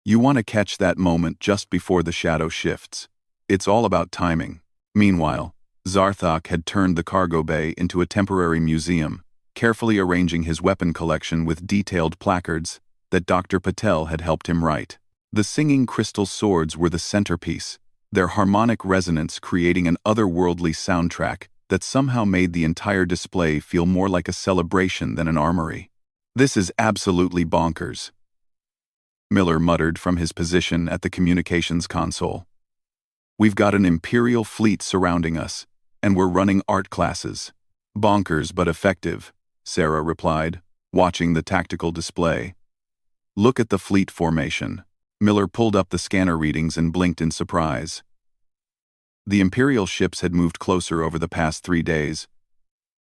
Speaker 1: You want to catch that moment just before the shadow shifts. It's all about timing." Meanwhile, Zarthak had turned the cargo bay into a temporary museum, carefully arranging his weapon collection with detailed placards that Dr. Patel had helped him write. The singing crystal swords were the centerpiece, their harmonic resonance creating an otherworldly soundtrack that somehow made the entire display feel more like a celebration than an armory. "This is absolutely bonkers," Miller muttered from his position at the communications console. "We've got an Imperial fleet surrounding us, and we're running art classes." "Bonkers but effective," Sarah replied, watching the tactical display. "Look at the fleet formation." Miller pulled up the scanner readings and blinked in surprise. The Imperial ships had moved closer over the past 3 days,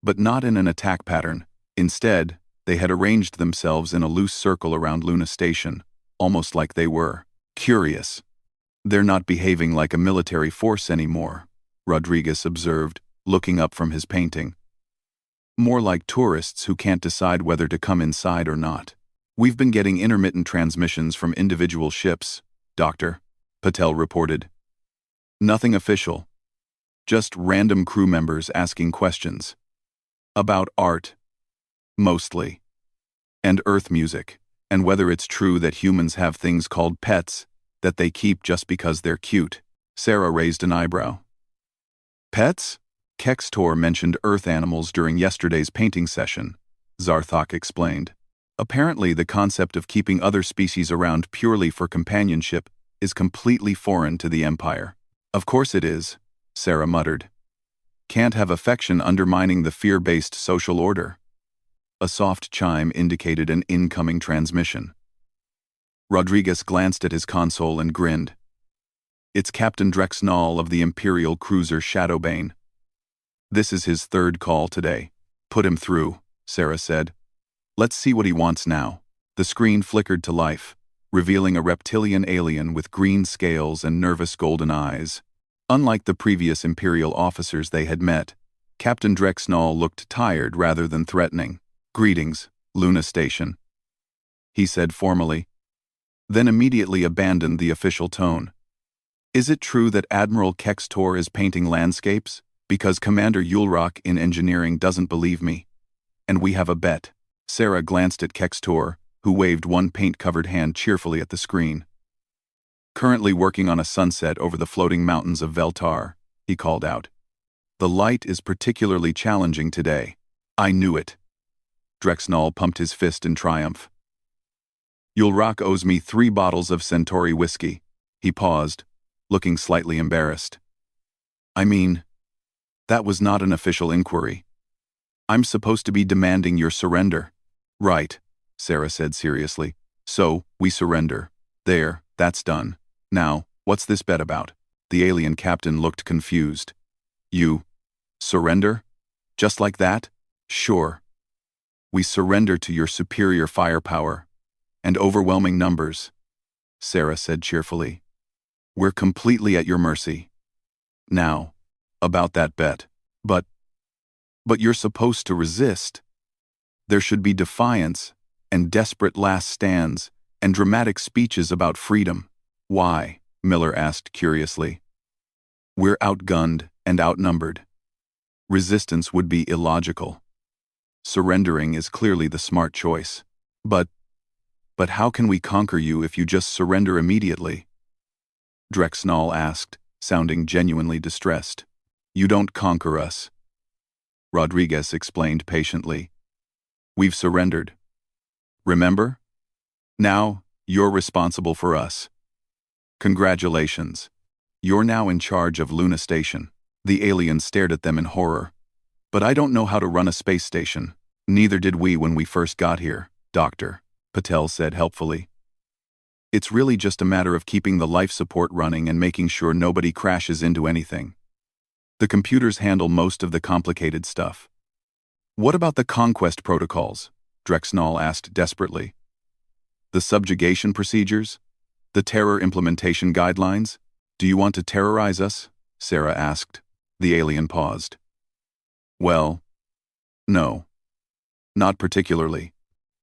Speaker 1: but not in an attack pattern. Instead, they had arranged themselves in a loose circle around Luna Station, almost like they were curious. "They're not behaving like a military force anymore," Rodriguez observed, looking up from his painting. "More like tourists who can't decide whether to come inside or not. We've been getting intermittent transmissions from individual ships, Dr. Patel reported. Nothing official. Just random crew members asking questions. About art. Mostly. And Earth music, and whether it's true that humans have things called pets that they keep just because they're cute." Sarah raised an eyebrow. "Pets?" Kextor mentioned Earth animals during yesterday's painting session, Zarthak explained. "Apparently the concept of keeping other species around purely for companionship is completely foreign to the Empire." "Of course it is," Sarah muttered. "Can't have affection undermining the fear-based social order." A soft chime indicated an incoming transmission. Rodriguez glanced at his console and grinned. "It's Captain Drexnall of the Imperial cruiser Shadowbane. This is his 3rd call today. Put him through," Sarah said. "Let's see what he wants now." The screen flickered to life, revealing a reptilian alien with green scales and nervous golden eyes. Unlike the previous Imperial officers they had met, Captain Drexnall looked tired rather than threatening. "Greetings, Luna Station," he said formally, then immediately abandoned the official tone. "Is it true that Admiral Kextor is painting landscapes? Because Commander Yulrock in engineering doesn't believe me. And we have a bet." Sarah glanced at Kextor, who waved one paint-covered hand cheerfully at the screen. "Currently working on a sunset over the floating mountains of Veltar," he called out. "The light is particularly challenging today." "I knew it." Drexnall pumped his fist in triumph. "Yulrock owes me 3 bottles of Centauri whiskey." He paused, looking slightly embarrassed. "I mean, that was not an official inquiry. I'm supposed to be demanding your surrender." "Right," Sarah said seriously. So, we surrender. There, that's done. Now, what's this bet about? The alien captain looked confused. You surrender? Just like that? Sure. We surrender to your superior firepower and overwhelming numbers, Sarah said cheerfully. We're completely at your mercy. Now, about that bet. But you're supposed to resist. There should be defiance and desperate last stands and dramatic speeches about freedom. Why? Miller asked curiously. We're outgunned and outnumbered. Resistance would be illogical. Surrendering is clearly the smart choice. But how can we conquer you if you just surrender immediately? Drexnall asked, sounding genuinely distressed. You don't conquer us. Rodriguez explained patiently. We've surrendered. Remember? Now, you're responsible for us. Congratulations. You're now in charge of Luna Station. The alien stared at them in horror. But I don't know how to run a space station. Neither did we when we first got here, Doctor, Patel said helpfully. It's really just a matter of keeping the life support running and making sure nobody crashes into anything. The computers handle most of the complicated stuff. What about the conquest protocols? Drexnall asked desperately. The subjugation procedures? The terror implementation guidelines? Do you want to terrorize us? Sarah asked. The alien paused. Well, no. Not particularly.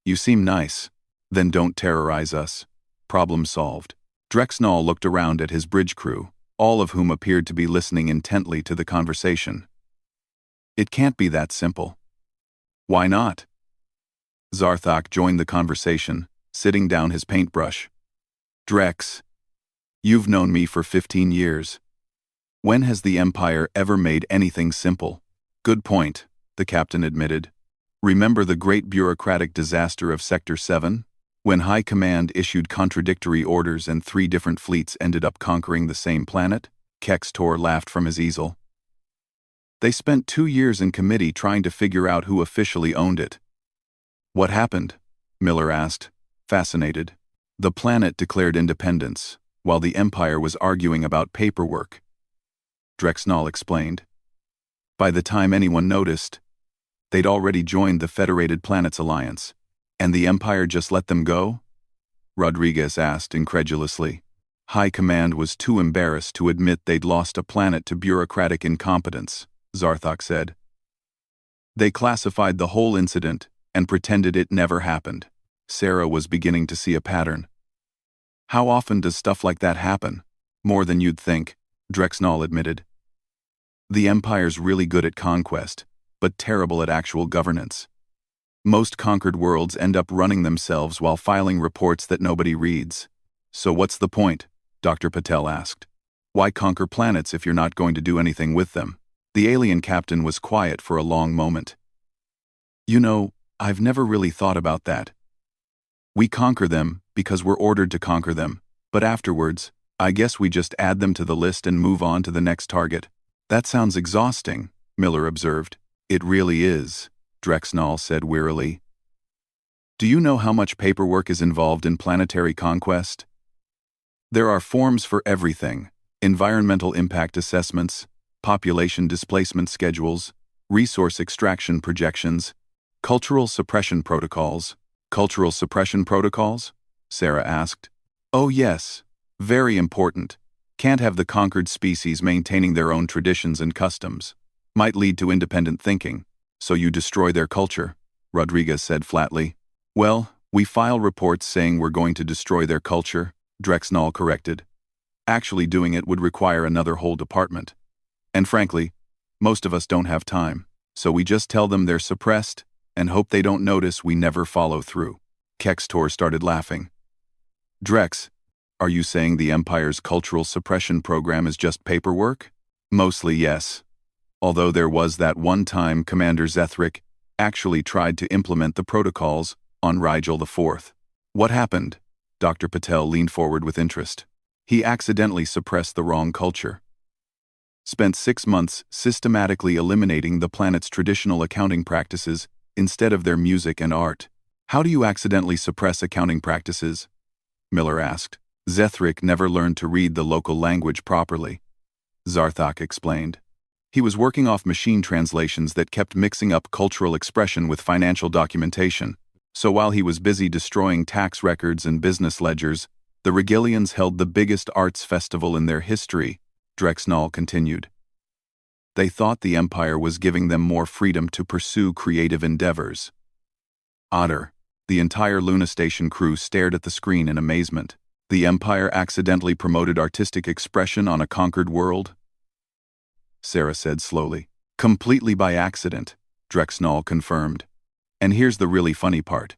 Speaker 1: You seem nice. Then don't terrorize us. Problem solved. Drexnall looked around at his bridge crew, all of whom appeared to be listening intently to the conversation. It can't be that simple. Why not? Zarthak joined the conversation, sitting down his paintbrush. Drex, you've known me for 15 years. When has the Empire ever made anything simple? Good point, the captain admitted. Remember the great bureaucratic disaster of Sector 7? When High Command issued contradictory orders and 3 different fleets ended up conquering the same planet? Kextor laughed from his easel. They spent 2 years in committee trying to figure out who officially owned it. What happened? Miller asked, fascinated. The planet declared independence, while the Empire was arguing about paperwork. Drexnall explained. By the time anyone noticed, they'd already joined the Federated Planets Alliance, and the Empire just let them go? Rodriguez asked incredulously. High Command was too embarrassed to admit they'd lost a planet to bureaucratic incompetence, Zarthak said. They classified the whole incident and pretended it never happened. Sarah was beginning to see a pattern. How often does stuff like that happen? More than you'd think, Drexnall admitted. The Empire's really good at conquest, but terrible at actual governance. Most conquered worlds end up running themselves while filing reports that nobody reads. So what's the point? Dr. Patel asked. Why conquer planets if you're not going to do anything with them? The alien captain was quiet for a long moment. You know, I've never really thought about that. We conquer them because we're ordered to conquer them, but afterwards, I guess we just add them to the list and move on to the next target. That sounds exhausting, Miller observed. It really is, Drexnall said wearily. Do you know how much paperwork is involved in planetary conquest? There are forms for everything: environmental impact assessments, population displacement schedules, resource extraction projections, cultural suppression protocols. Cultural suppression protocols? Sarah asked. Oh yes, very important. Can't have the conquered species maintaining their own traditions and customs. Might lead to independent thinking. So you destroy their culture, Rodriguez said flatly. Well, we file reports saying we're going to destroy their culture, Drexnall corrected. Actually doing it would require another whole department. And frankly, most of us don't have time, so we just tell them they're suppressed and hope they don't notice we never follow through. Kextor started laughing. Drex, are you saying the Empire's cultural suppression program is just paperwork? Mostly yes. Although there was that one time Commander Zethric actually tried to implement the protocols on Rigel IV. What happened? Dr. Patel leaned forward with interest. He accidentally suppressed the wrong culture. Spent 6 months systematically eliminating the planet's traditional accounting practices instead of their music and art. How do you accidentally suppress accounting practices? Miller asked. Zethric never learned to read the local language properly. Zarthak explained. He was working off machine translations that kept mixing up cultural expression with financial documentation, so while he was busy destroying tax records and business ledgers, the Regillians held the biggest arts festival in their history, Drexnall continued. They thought the Empire was giving them more freedom to pursue creative endeavors. Otter, the entire Luna Station crew stared at the screen in amazement. The Empire accidentally promoted artistic expression on a conquered world? Sarah said slowly. Completely by accident, Drexnall confirmed. And here's the really funny part.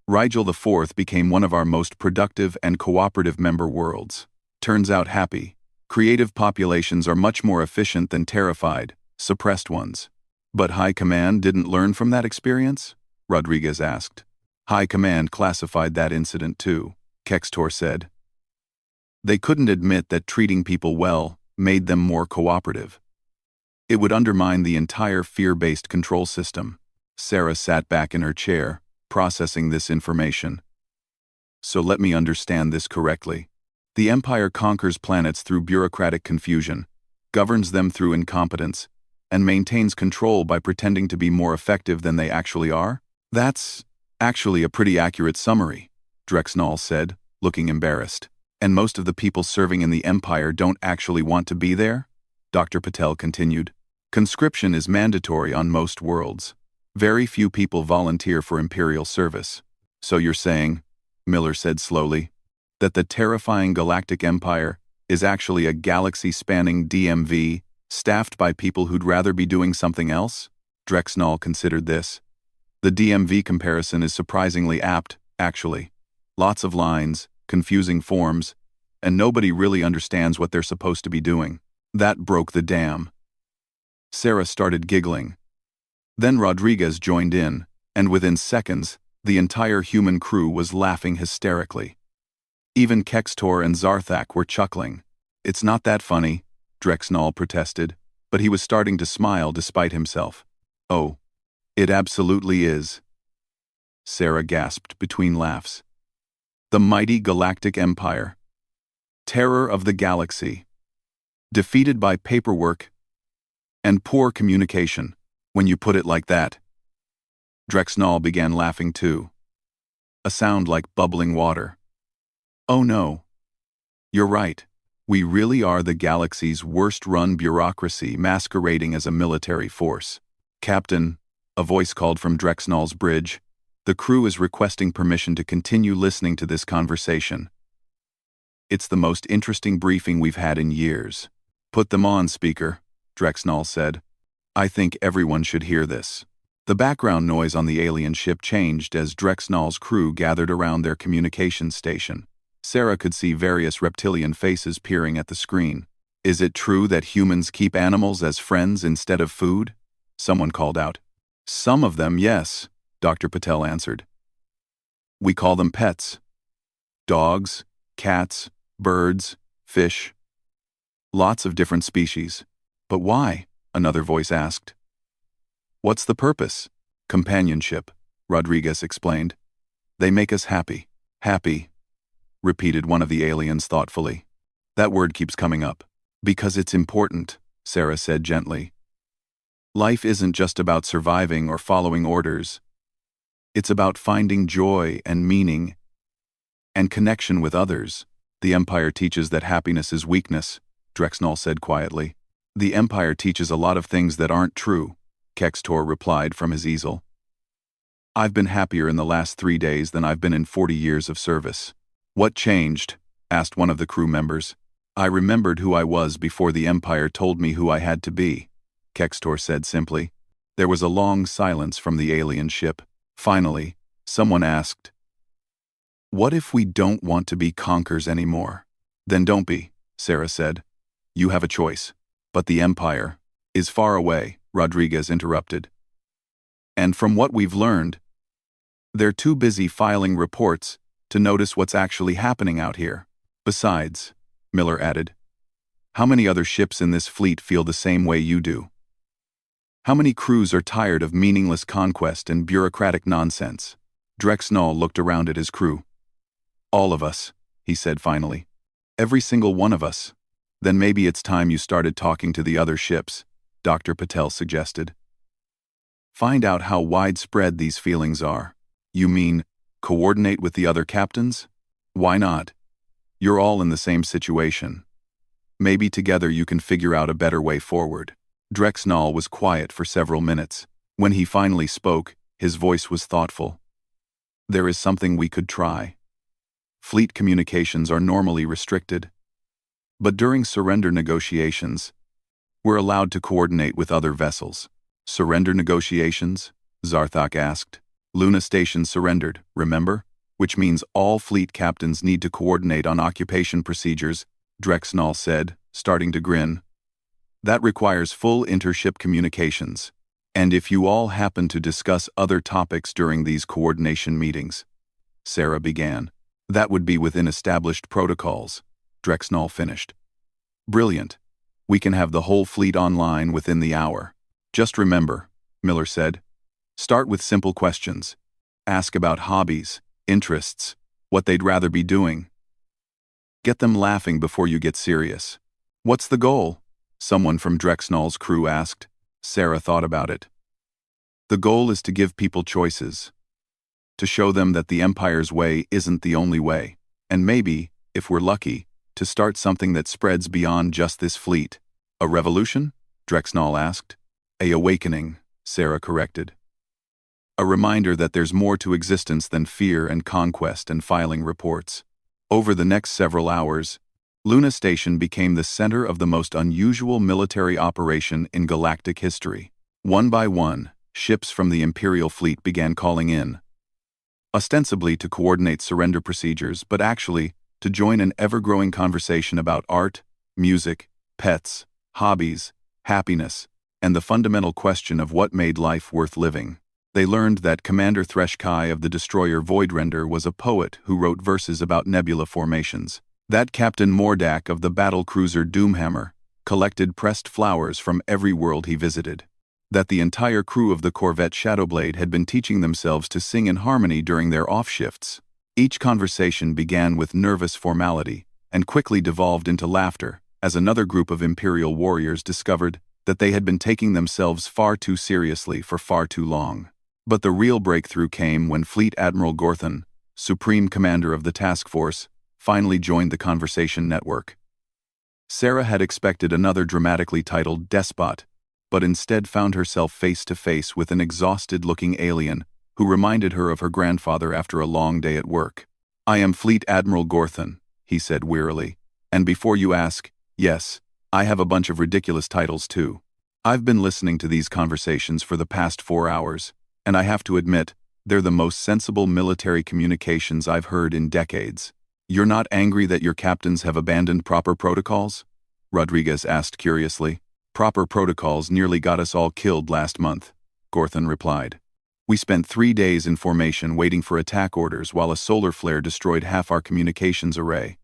Speaker 1: Rigel IV became one of our most productive and cooperative member worlds. Turns out happy, creative populations are much more efficient than terrified, suppressed ones. But High Command didn't learn from that experience? Rodriguez asked. High Command classified that incident too, Kextor said. They couldn't admit that treating people well made them more cooperative. It would undermine the entire fear-based control system. Sarah sat back in her chair, processing this information. So let me understand this correctly. The Empire conquers planets through bureaucratic confusion, governs them through incompetence, and maintains control by pretending to be more effective than they actually are? That's actually a pretty accurate summary, Drexnall said, looking embarrassed. And most of the people serving in the Empire don't actually want to be there? Dr. Patel continued. Conscription is mandatory on most worlds. Very few people volunteer for Imperial service. So you're saying, Miller said slowly, that the terrifying Galactic Empire is actually a galaxy-spanning DMV staffed by people who'd rather be doing something else? Drexnall considered this. The DMV comparison is surprisingly apt, actually. Lots of lines, confusing forms, and nobody really understands what they're supposed to be doing. That broke the dam. Sarah started giggling. Then Rodriguez joined in, and within seconds, the entire human crew was laughing hysterically. Even Kextor and Zarthak were chuckling. It's not that funny, Drexnall protested, but he was starting to smile despite himself. Oh, it absolutely is. Sarah gasped between laughs. The mighty Galactic Empire. Terror of the galaxy. Defeated by paperwork and poor communication, when you put it like that. Drexnall began laughing too. A sound like bubbling water. Oh no. You're right. We really are the galaxy's worst-run bureaucracy masquerading as a military force. Captain, a voice called from Drexnall's bridge, the crew is requesting permission to continue listening to this conversation. It's the most interesting briefing we've had in years. Put them on, speaker, Drexnall said. I think everyone should hear this. The background noise on the alien ship changed as Drexnall's crew gathered around their communications station. Sarah could see various reptilian faces peering at the screen. Is it true that humans keep animals as friends instead of food? Someone called out. Some of them, yes, Dr. Patel answered. We call them pets. Dogs, cats, birds, fish. Lots of different species. But why? Another voice asked. What's the purpose? Companionship, Rodriguez explained. They make us happy. Happy, repeated one of the aliens thoughtfully. That word keeps coming up. Because it's important, Sarah said gently. Life isn't just about surviving or following orders. It's about finding joy and meaning and connection with others. The Empire teaches that happiness is weakness, Drexnall said quietly. The Empire teaches a lot of things that aren't true, Kextor replied from his easel. I've been happier in the last 3 days than I've been in 40 years of service. What changed? Asked one of the crew members. I remembered who I was before the Empire told me who I had to be, Kextor said simply. There was a long silence from the alien ship. Finally, someone asked, What if we don't want to be conkers anymore? Then don't be, Sarah said. You have a choice. But the Empire is far away, Rodriguez interrupted. And from what we've learned, they're too busy filing reports to notice what's actually happening out here. Besides, Miller added, how many other ships in this fleet feel the same way you do? How many crews are tired of meaningless conquest and bureaucratic nonsense? Drexnall looked around at his crew. All of us, he said finally. Every single one of us. Then maybe it's time you started talking to the other ships, Dr. Patel suggested. Find out how widespread these feelings are. You mean, coordinate with the other captains? Why not? You're all in the same situation. Maybe together you can figure out a better way forward. Drexnall was quiet for several minutes. When he finally spoke, his voice was thoughtful. There is something we could try. Fleet communications are normally restricted. But during surrender negotiations, we're allowed to coordinate with other vessels. Surrender negotiations? Zarthak asked. Luna Station surrendered, remember? Which means all fleet captains need to coordinate on occupation procedures, Drexnall said, starting to grin. That requires full intership communications. And if you all happen to discuss other topics during these coordination meetings, Sarah began. That would be within established protocols, Drexnall finished. Brilliant. We can have the whole fleet online within the hour. Just remember, Miller said, start with simple questions. Ask about hobbies, interests, what they'd rather be doing. Get them laughing before you get serious. What's the goal? Someone from Drexnall's crew asked. Sarah thought about it. The goal is to give people choices. To show them that the Empire's way isn't the only way. And maybe, if we're lucky, to start something that spreads beyond just this fleet. A revolution? Drexnall asked. A awakening, Sarah corrected. A reminder that there's more to existence than fear and conquest and filing reports. Over the next several hours, Luna Station became the center of the most unusual military operation in galactic history. One by one, ships from the Imperial fleet began calling in. Ostensibly to coordinate surrender procedures, but actually to join an ever-growing conversation about art, music, pets, hobbies, happiness, and the fundamental question of what made life worth living. They learned that Commander Threshkai of the destroyer Voidrender was a poet who wrote verses about nebula formations. That Captain Mordak of the battlecruiser Doomhammer collected pressed flowers from every world he visited. That the entire crew of the corvette Shadowblade had been teaching themselves to sing in harmony during their off-shifts. Each conversation began with nervous formality and quickly devolved into laughter as another group of Imperial warriors discovered that they had been taking themselves far too seriously for far too long. But the real breakthrough came when Fleet Admiral Gorthon, Supreme Commander of the task force, finally joined the conversation network. Sarah had expected another dramatically titled despot, but instead found herself face-to-face with an exhausted-looking alien who reminded her of her grandfather after a long day at work. I am Fleet Admiral Gorthon, he said wearily, and before you ask, yes, I have a bunch of ridiculous titles too. I've been listening to these conversations for the past 4 hours, and I have to admit, they're the most sensible military communications I've heard in decades. You're not angry that your captains have abandoned proper protocols? Rodriguez asked curiously. Proper protocols nearly got us all killed last month, Gorthon replied. We spent 3 days in formation waiting for attack orders while a solar flare destroyed half our communications array.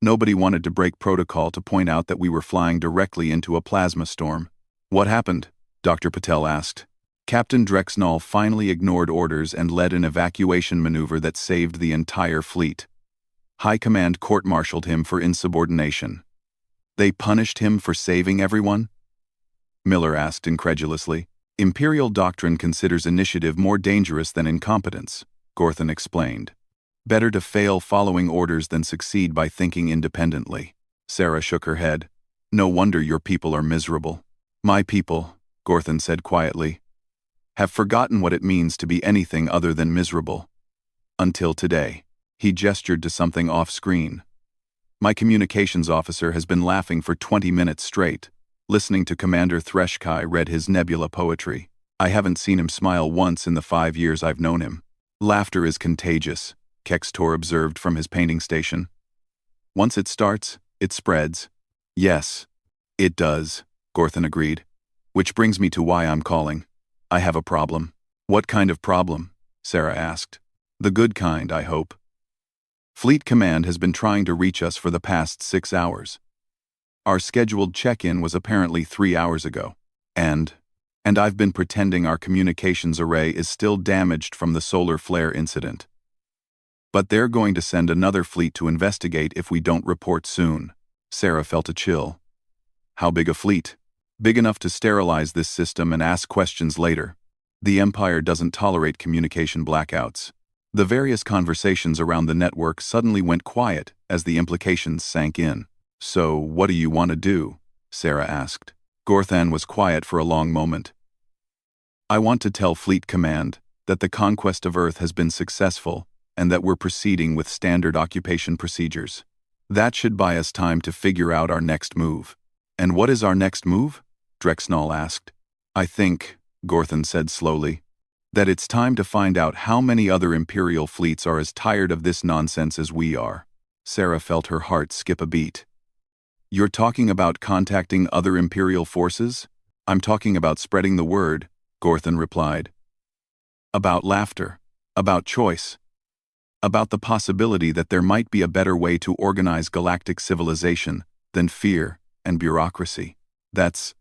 Speaker 1: Nobody wanted to break protocol to point out that we were flying directly into a plasma storm. What happened? Dr. Patel asked. Captain Drexnall finally ignored orders and led an evacuation maneuver that saved the entire fleet. High Command court-martialed him for insubordination. They punished him for saving everyone? Miller asked incredulously. Imperial doctrine considers initiative more dangerous than incompetence, Gorthon explained. Better to fail following orders than succeed by thinking independently. Sarah shook her head. No wonder your people are miserable. My people, Gorthon said quietly, have forgotten what it means to be anything other than miserable. Until today. He gestured to something off-screen. My communications officer has been laughing for 20 minutes straight, listening to Commander Threshkai read his nebula poetry. I haven't seen him smile once in the 5 years I've known him. Laughter is contagious, Kextor observed from his painting station. Once it starts, it spreads. Yes, it does, Gorthon agreed. Which brings me to why I'm calling. I have a problem. What kind of problem? Sarah asked. The good kind, I hope. Fleet Command has been trying to reach us for the past 6 hours. Our scheduled check-in was apparently 3 hours ago. And And I've been pretending our communications array is still damaged from the solar flare incident. But they're going to send another fleet to investigate if we don't report soon. Sarah felt a chill. How big a fleet? Big enough to sterilize this system and ask questions later. The Empire doesn't tolerate communication blackouts. The various conversations around the network suddenly went quiet as the implications sank in. So, what do you want to do? Sarah asked. Gorthan was quiet for a long moment. I want to tell Fleet Command that the conquest of Earth has been successful and that we're proceeding with standard occupation procedures. That should buy us time to figure out our next move. And what is our next move? Drexnall asked. I think, Gorthan said slowly, that it's time to find out how many other Imperial fleets are as tired of this nonsense as we are. Sarah felt her heart skip a beat. You're talking about contacting other Imperial forces? I'm talking about spreading the word, Gorthan replied. About laughter, about choice, about the possibility that there might be a better way to organize galactic civilization than fear and bureaucracy. That's...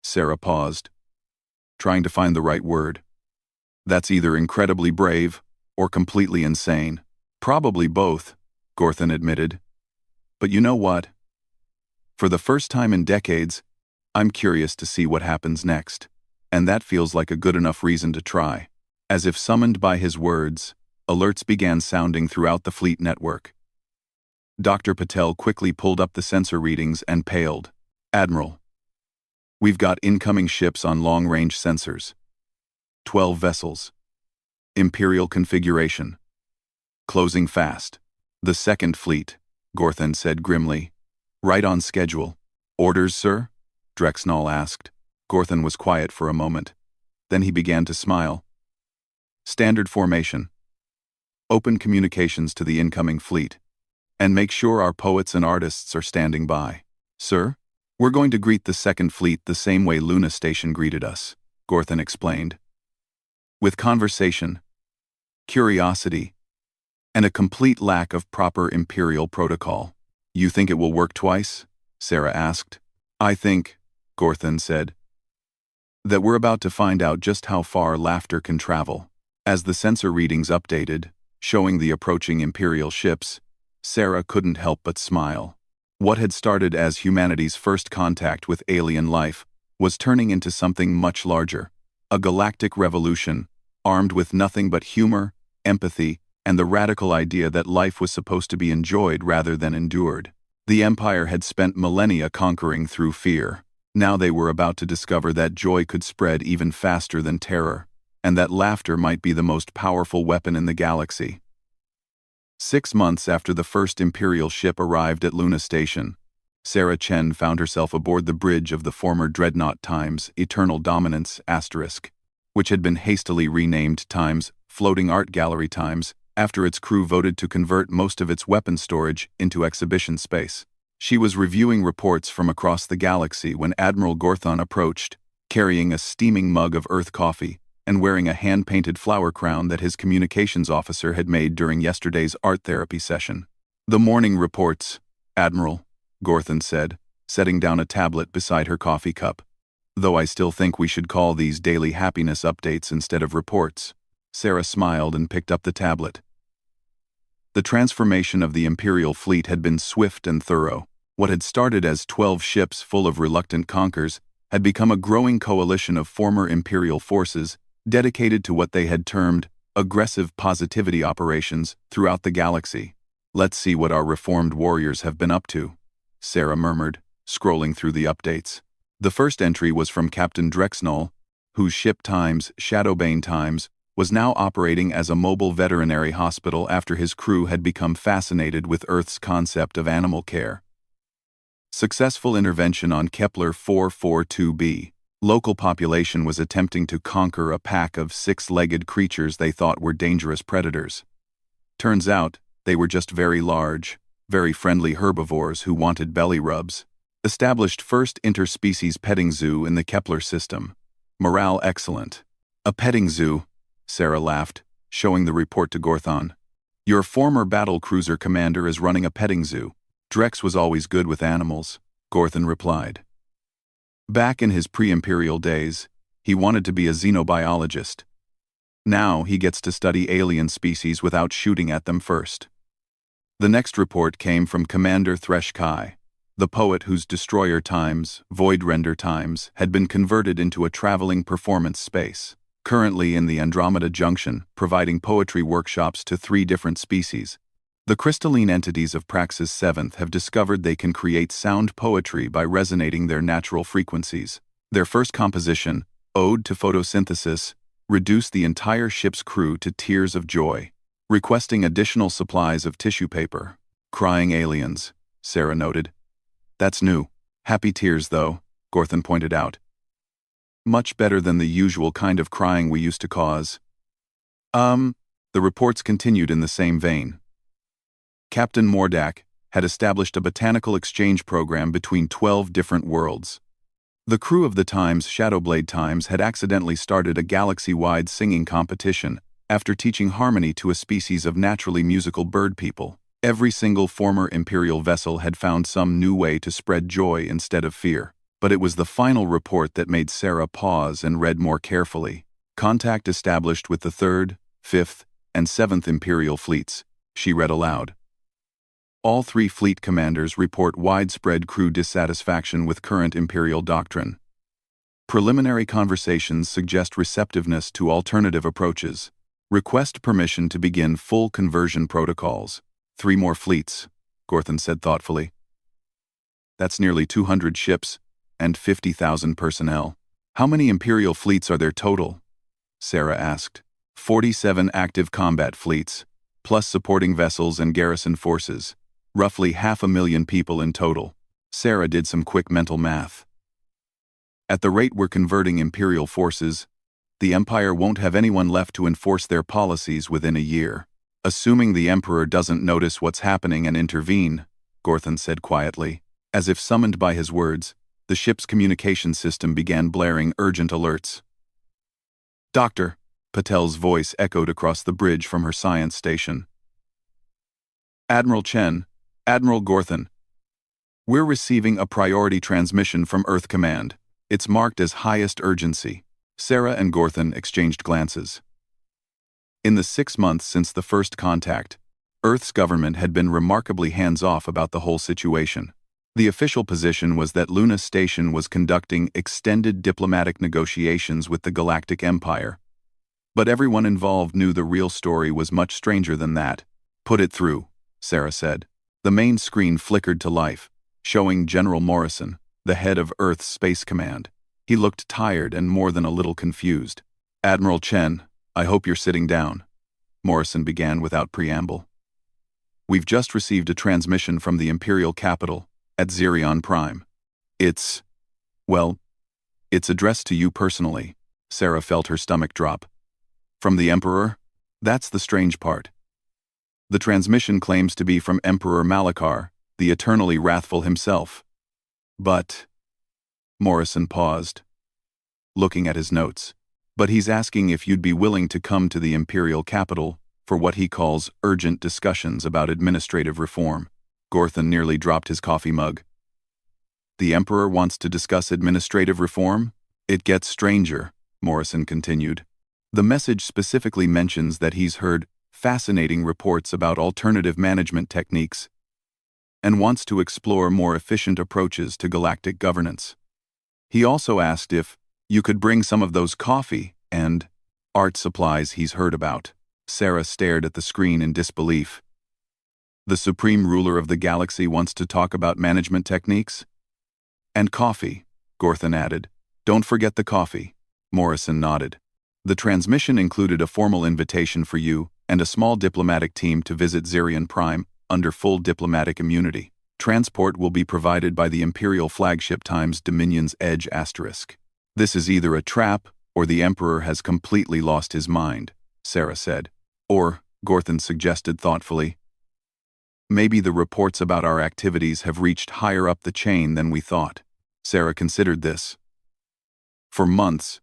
Speaker 1: Sarah paused, trying to find the right word. That's either incredibly brave or completely insane. Probably both, Gorthan admitted. But you know what? For the first time in decades, I'm curious to see what happens next. And that feels like a good enough reason to try. As if summoned by his words, alerts began sounding throughout the fleet network. Dr. Patel quickly pulled up the sensor readings and paled. Admiral, we've got incoming ships on long-range sensors. 12 vessels. Imperial configuration. Closing fast. The second fleet, Gorthan said grimly. Right on schedule. Orders, sir? Drexnall asked. Gorthan was quiet for a moment. Then he began to smile. Standard formation. Open communications to the incoming fleet. And make sure our poets and artists are standing by. Sir? We're going to greet the second fleet the same way Luna Station greeted us, Gorthan explained. With conversation, curiosity, and a complete lack of proper Imperial protocol. You think it will work twice? Sarah asked. I think, Gorthan said, that we're about to find out just how far laughter can travel. As the sensor readings updated, showing the approaching Imperial ships, Sarah couldn't help but smile. What had started as humanity's first contact with alien life was turning into something much larger, a galactic revolution, armed with nothing but humor, empathy, and the radical idea that life was supposed to be enjoyed rather than endured. The Empire had spent millennia conquering through fear. Now they were about to discover that joy could spread even faster than terror, and that laughter might be the most powerful weapon in the galaxy. 6 months after the first Imperial ship arrived at Luna Station, Sarah Chen found herself aboard the bridge of the former Dreadnought Times Eternal Dominance *, which had been hastily renamed Times Floating Art Gallery Times after its crew voted to convert most of its weapon storage into exhibition space. She was reviewing reports from across the galaxy when Admiral Gorthan approached, carrying a steaming mug of Earth coffee and wearing a hand-painted flower crown that his communications officer had made during yesterday's art therapy session. The morning reports, Admiral, Gorthan said, setting down a tablet beside her coffee cup. Though I still think we should call these daily happiness updates instead of reports. Sarah smiled and picked up the tablet. The transformation of the Imperial fleet had been swift and thorough. What had started as 12 ships full of reluctant conquerors had become a growing coalition of former Imperial forces dedicated to what they had termed aggressive positivity operations throughout the galaxy. Let's see what our reformed warriors have been up to, Sarah murmured, scrolling through the updates. The first entry was from Captain Drexnall, whose ship Times, Shadowbane Times, was now operating as a mobile veterinary hospital after his crew had become fascinated with Earth's concept of animal care. Successful intervention on Kepler 442b. Local population was attempting to conquer a pack of 6-legged creatures they thought were dangerous predators. Turns out, they were just very large, very friendly herbivores who wanted belly rubs. Established first interspecies petting zoo in the Kepler system. Morale excellent. A petting zoo, Sarah laughed, showing the report to Gorthan. Your former battle cruiser commander is running a petting zoo. Drex was always good with animals, Gorthan replied. Back in his pre-imperial days, He wanted to be a xenobiologist. Now he gets to study alien species without shooting at them first. The next report came from Commander Thresh Kai, the poet whose destroyer times, void render times, had been converted into a traveling performance space, currently in the Andromeda Junction, providing poetry workshops to 3 different species. The crystalline entities of Praxis 7th have discovered they can create sound poetry by resonating their natural frequencies. Their first composition, Ode to Photosynthesis, reduced the entire ship's crew to tears of joy, requesting additional supplies of tissue paper. Crying aliens, Sarah noted. That's new. Happy tears, though, Gorthan pointed out. Much better than the usual kind of crying we used to cause. The reports continued in the same vein. Captain Mordak had established a botanical exchange program between 12 different worlds. The crew of the Times Shadowblade Times had accidentally started a galaxy-wide singing competition after teaching harmony to a species of naturally musical bird people. Every single former Imperial vessel had found some new way to spread joy instead of fear. But it was the final report that made Sarah pause and read more carefully. Contact established with the 3rd, 5th, and 7th Imperial fleets, she read aloud. All 3 fleet commanders report widespread crew dissatisfaction with current Imperial doctrine. Preliminary conversations suggest receptiveness to alternative approaches. Request permission to begin full conversion protocols. 3 more fleets, Gorthan said thoughtfully. That's nearly 200 ships and 50,000 personnel. How many Imperial fleets are there total? Sarah asked. 47 active combat fleets, plus supporting vessels and garrison forces. Roughly 500,000 people in total. Sarah did some quick mental math. At the rate we're converting Imperial forces, the Empire won't have anyone left to enforce their policies within a year. Assuming the Emperor doesn't notice what's happening and intervene, Gorthan said quietly. As if summoned by his words, the ship's communication system began blaring urgent alerts. Doctor, Patel's voice echoed across the bridge from her science station. Admiral Chen, Admiral Gorthan. We're receiving a priority transmission from Earth Command. It's marked as highest urgency. Sarah and Gorthan exchanged glances. In the 6 months since the first contact, Earth's government had been remarkably hands-off about the whole situation. The official position was that Luna Station was conducting extended diplomatic negotiations with the Galactic Empire. But everyone involved knew the real story was much stranger than that. Put it through, Sarah said. The main screen flickered to life, showing General Morrison, the head of Earth's Space Command. He looked tired and more than a little confused. Admiral Chen, I hope you're sitting down, Morrison began without preamble. We've just received a transmission from the Imperial capital, at Xerion Prime. It's addressed to you personally. Sarah felt her stomach drop. From the Emperor? That's the strange part. The transmission claims to be from Emperor Malachar, the eternally wrathful himself. But... Morrison paused, looking at his notes. But he's asking if you'd be willing to come to the Imperial capital for what he calls urgent discussions about administrative reform. Gorthan nearly dropped his coffee mug. The Emperor wants to discuss administrative reform? It gets stranger, Morrison continued. The message specifically mentions that he's heard fascinating reports about alternative management techniques and wants to explore more efficient approaches to galactic governance. He also asked if you could bring some of those coffee and art supplies he's heard about. Sarah stared at the screen in disbelief. The supreme ruler of the galaxy wants to talk about management techniques? And coffee, Gorthan added. Don't forget the coffee. Morrison nodded. The transmission included a formal invitation for you and a small diplomatic team to visit Xerion Prime under full diplomatic immunity. Transport will be provided by the Imperial flagship Times Dominion's Edge **. This is either a trap or the Emperor has completely lost his mind, Sarah said. Or, Gorthan suggested thoughtfully, maybe the reports about our activities have reached higher up the chain than we thought. Sarah considered this. For months,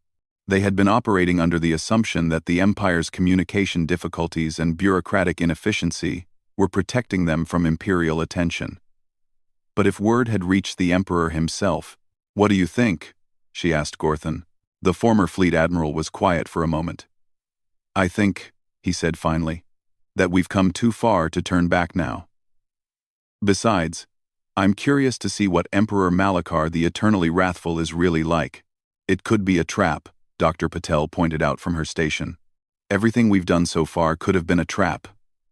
Speaker 1: they had been operating under the assumption that the Empire's communication difficulties and bureaucratic inefficiency were protecting them from Imperial attention. But if word had reached the Emperor himself, what do you think? She asked Gorthan. The former fleet admiral was quiet for a moment. "I think," he said finally, "that we've come too far to turn back now. Besides, I'm curious to see what Emperor Malachar the Eternally Wrathful is really like. It could be a trap," Dr. Patel pointed out from her station. "Everything we've done so far could have been a trap,"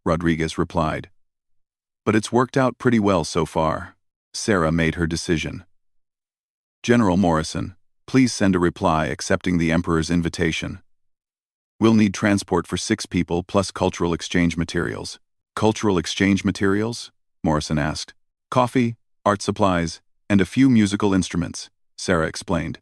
Speaker 1: Rodriguez replied. "But it's worked out pretty well so far." Sarah made her decision. "General Morrison, please send a reply accepting the Emperor's invitation. We'll need transport for 6 people plus cultural exchange materials." "Cultural exchange materials?" Morrison asked. "Coffee, art supplies, and a few musical instruments," Sarah explained.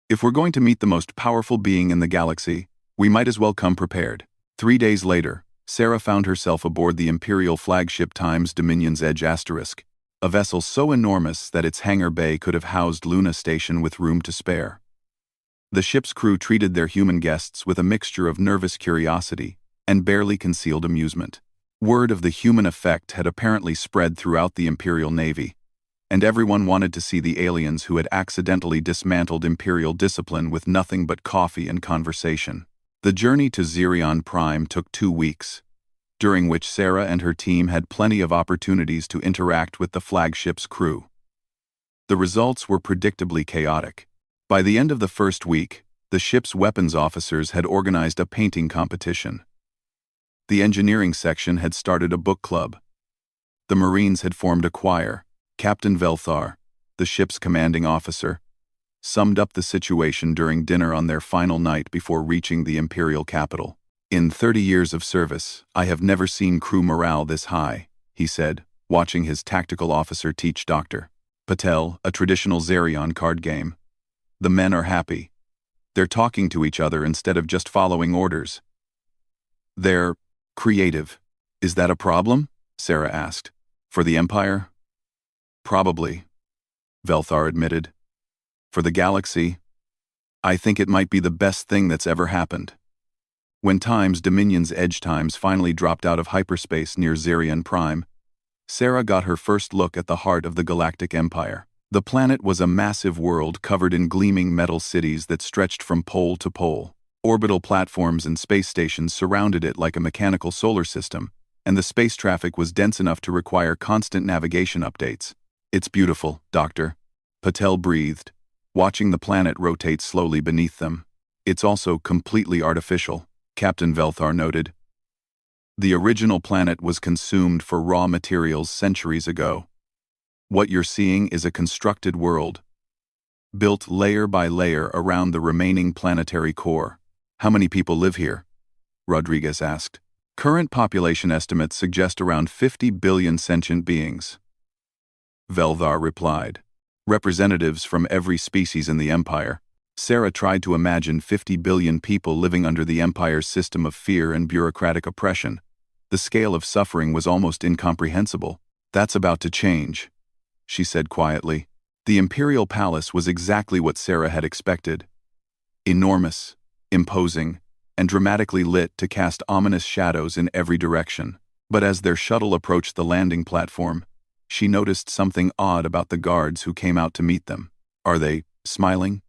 Speaker 1: "If we're going to meet the most powerful being in the galaxy, we might as well come prepared." 3 days later, Sarah found herself aboard the Imperial flagship Times Dominion's Edge Asterisk, a vessel so enormous that its hangar bay could have housed Luna Station with room to spare. The ship's crew treated their human guests with a mixture of nervous curiosity and barely concealed amusement. Word of the human effect had apparently spread throughout the Imperial Navy, and everyone wanted to see the aliens who had accidentally dismantled Imperial discipline with nothing but coffee and conversation. The journey to Xerion Prime took 2 weeks, during which Sarah and her team had plenty of opportunities to interact with the flagship's crew. The results were predictably chaotic. By the end of the first week, the ship's weapons officers had organized a painting competition. The engineering section had started a book club. The Marines had formed a choir. Captain Velthar, the ship's commanding officer, summed up the situation during dinner on their final night before reaching the Imperial capital. "In 30 years of service, I have never seen crew morale this high," he said, watching his tactical officer teach Dr. Patel a traditional Xerion card game. "The men are happy. They're talking to each other instead of just following orders. They're creative. Is that a problem?" Sarah asked. "For the Empire?" "Probably," Velthar admitted. "For the galaxy, I think it might be the best thing that's ever happened." When Times Dominion's Edge Times finally dropped out of hyperspace near Xerion Prime, Sarah got her first look at the heart of the Galactic Empire. The planet was a massive world covered in gleaming metal cities that stretched from pole to pole. Orbital platforms and space stations surrounded it like a mechanical solar system, and the space traffic was dense enough to require constant navigation updates. "It's beautiful, Doctor," Patel breathed, watching the planet rotate slowly beneath them. "It's also completely artificial," Captain Velthar noted. "The original planet was consumed for raw materials centuries ago. What you're seeing is a constructed world, built layer by layer around the remaining planetary core." "How many people live here?" Rodriguez asked. "Current population estimates suggest around 50 billion sentient beings," Velthar replied. "Representatives from every species in the Empire." Sarah tried to imagine 50 billion people living under the Empire's system of fear and bureaucratic oppression. The scale of suffering was almost incomprehensible. "That's about to change," she said quietly. The Imperial Palace was exactly what Sarah had expected. Enormous, imposing, and dramatically lit to cast ominous shadows in every direction. But as their shuttle approached the landing platform, she noticed something odd about the guards who came out to meet them. "Are they smiling?"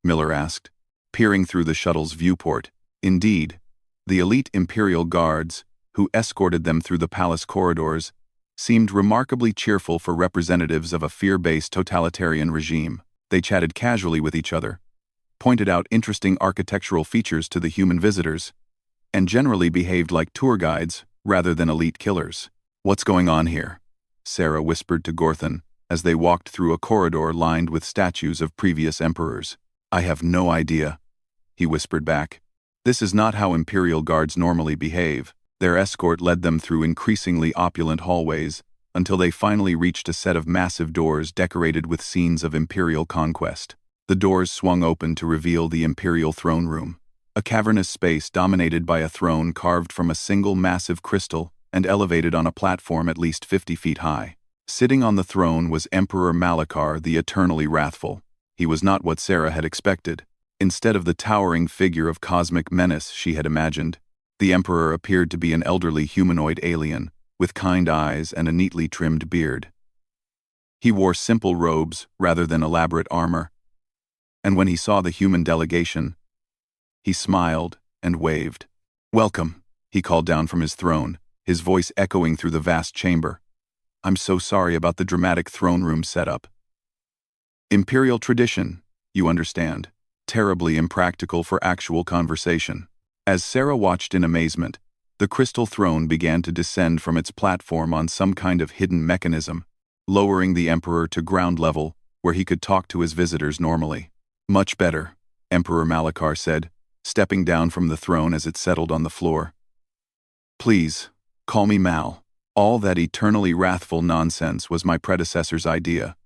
Speaker 1: Miller asked, peering through the shuttle's viewport. Indeed, the elite Imperial guards, who escorted them through the palace corridors, seemed remarkably cheerful for representatives of a fear-based totalitarian regime. They chatted casually with each other, pointed out interesting architectural features to the human visitors, and generally behaved like tour guides rather than elite killers. "What's going on here?" Sarah whispered to Gorthan as they walked through a corridor lined with statues of previous emperors. "I have no idea," he whispered back. "This is not how Imperial guards normally behave." Their escort led them through increasingly opulent hallways until they finally reached a set of massive doors decorated with scenes of Imperial conquest. The doors swung open to reveal the Imperial throne room, a cavernous space dominated by a throne carved from a single massive crystal and elevated on a platform at least 50 feet high. Sitting on the throne was Emperor Malachar the Eternally Wrathful. He was not what Sarah had expected. Instead of the towering figure of cosmic menace she had imagined, the Emperor appeared to be an elderly humanoid alien, with kind eyes and a neatly trimmed beard. He wore simple robes rather than elaborate armor, and when he saw the human delegation, he smiled and waved. "Welcome," he called down from his throne, his voice echoing through the vast chamber. "I'm so sorry about the dramatic throne room setup. Imperial tradition, you understand, terribly impractical for actual conversation." As Sarah watched in amazement, the crystal throne began to descend from its platform on some kind of hidden mechanism, lowering the Emperor to ground level, where he could talk to his visitors normally. "Much better," Emperor Malachar said, stepping down from the throne as it settled on the floor. "Please, call me Mal. All that eternally wrathful nonsense was my predecessor's idea.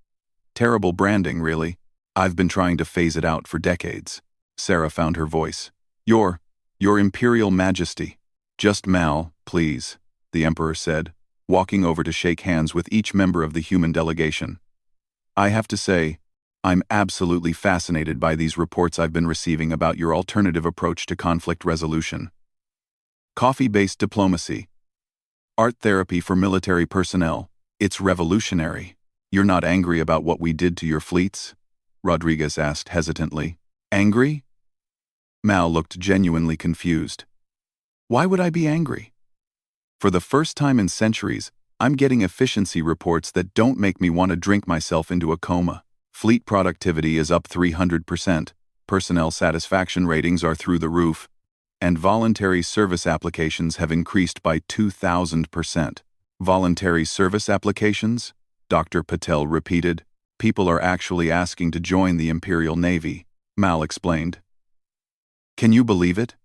Speaker 1: Terrible branding, really. I've been trying to phase it out for decades." Sarah found her voice. Your Imperial Majesty." "Just Mal, please," the Emperor said, walking over to shake hands with each member of the human delegation. "I have to say, I'm absolutely fascinated by these reports I've been receiving about your alternative approach to conflict resolution. Coffee-based diplomacy. Art therapy for military personnel. It's revolutionary. You're not angry about what we did to your fleets?" Rodriguez asked hesitantly. "Angry?" Mal looked genuinely confused. "Why would I be angry? For the first time in centuries, I'm getting efficiency reports that don't make me want to drink myself into a coma. Fleet productivity is up 300%, personnel satisfaction ratings are through the roof, and voluntary service applications have increased by 2,000%. Voluntary service applications? Dr. Patel repeated. "People are actually asking to join the Imperial Navy," Mal explained. "Can you believe it?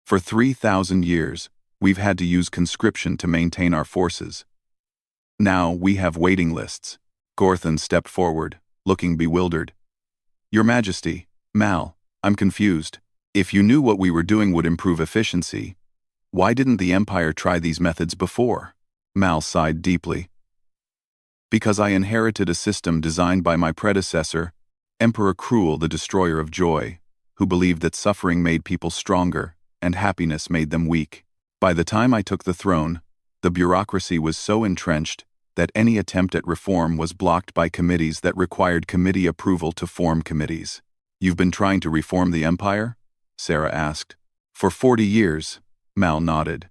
Speaker 1: For 3,000 years, we've had to use conscription to maintain our forces. Now we have waiting lists." Gorthan stepped forward, looking bewildered. "Your Majesty, Mal, I'm confused. If you knew what we were doing would improve efficiency, why didn't the Empire try these methods before?" Mal sighed deeply. "Because I inherited a system designed by my predecessor, Emperor Cruel, the Destroyer of Joy, who believed that suffering made people stronger and happiness made them weak. By the time I took the throne, the bureaucracy was so entrenched that any attempt at reform was blocked by committees that required committee approval to form committees." "You've been trying to reform the Empire?" Sarah asked. "For 40 years, Mal nodded.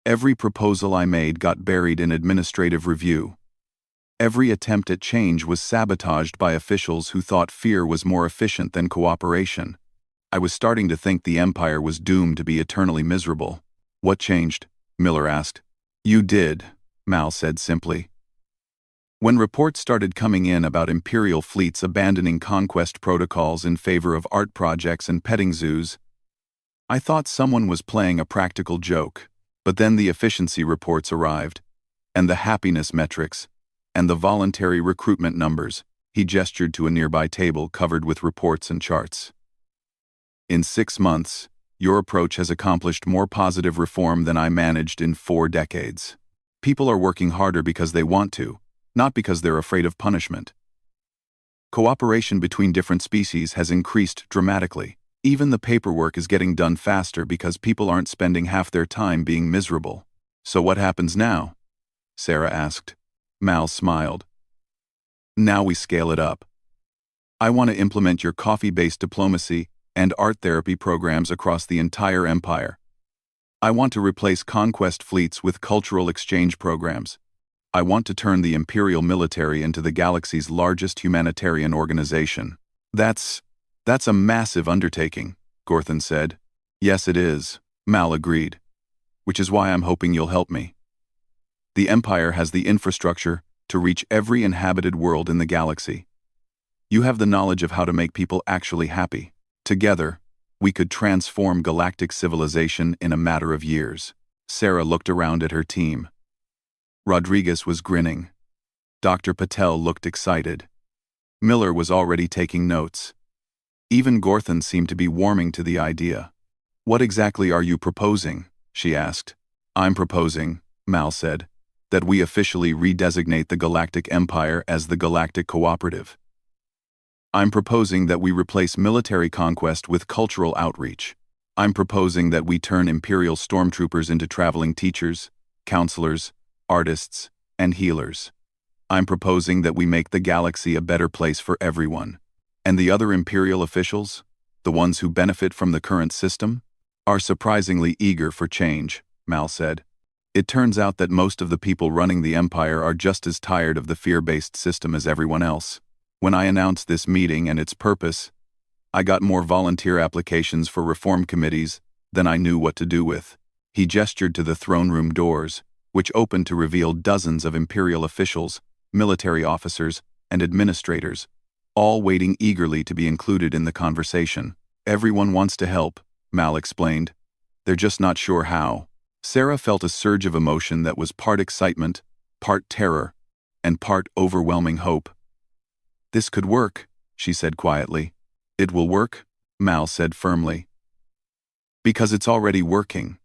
Speaker 1: "Every proposal I made got buried in administrative review. Every attempt at change was sabotaged by officials who thought fear was more efficient than cooperation. I was starting to think the Empire was doomed to be eternally miserable." "What changed?" Miller asked. "You did," Mal said simply. "When reports started coming in about Imperial fleets abandoning conquest protocols in favor of art projects and petting zoos, I thought someone was playing a practical joke. But then the efficiency reports arrived, and the happiness metrics, and the voluntary recruitment numbers." He gestured to a nearby table covered with reports and charts. "In 6 months, your approach has accomplished more positive reform than I managed in 4 decades. People are working harder because they want to, not because they're afraid of punishment. Cooperation between different species has increased dramatically. Even the paperwork is getting done faster because people aren't spending half their time being miserable." "So what happens now?" Sarah asked. Mal smiled. "Now we scale it up. I want to implement your coffee-based diplomacy and art therapy programs across the entire Empire. I want to replace conquest fleets with cultural exchange programs. I want to turn the Imperial military into the galaxy's largest humanitarian organization." That's a massive undertaking," Gorthan said. "Yes, it is," Mal agreed. "Which is why I'm hoping you'll help me. The Empire has the infrastructure to reach every inhabited world in the galaxy. You have the knowledge of how to make people actually happy. Together, we could transform galactic civilization in a matter of years." Sarah looked around at her team. Rodriguez was grinning. Dr. Patel looked excited. Miller was already taking notes. Even Gorthan seemed to be warming to the idea. "What exactly are you proposing?" she asked. "I'm proposing," Mal said, "that we officially redesignate the Galactic Empire as the Galactic Cooperative. I'm proposing that we replace military conquest with cultural outreach. I'm proposing that we turn Imperial stormtroopers into traveling teachers, counselors, artists, and healers. I'm proposing that we make the galaxy a better place for everyone. And the other Imperial officials, the ones who benefit from the current system, are surprisingly eager for change, Mal said. It turns out that most of the people running the Empire are just as tired of the fear-based system as everyone else. When I announced this meeting and its purpose, I got more volunteer applications for reform committees than I knew what to do with. He gestured to the throne room doors, which opened to reveal dozens of Imperial officials, military officers, and administrators, all waiting eagerly to be included in the conversation. Everyone wants to help, Mal explained. They're just not sure how. Sarah felt a surge of emotion that was part excitement, part terror, and part overwhelming hope. This could work, she said quietly. It will work, Mal said firmly. Because it's already working.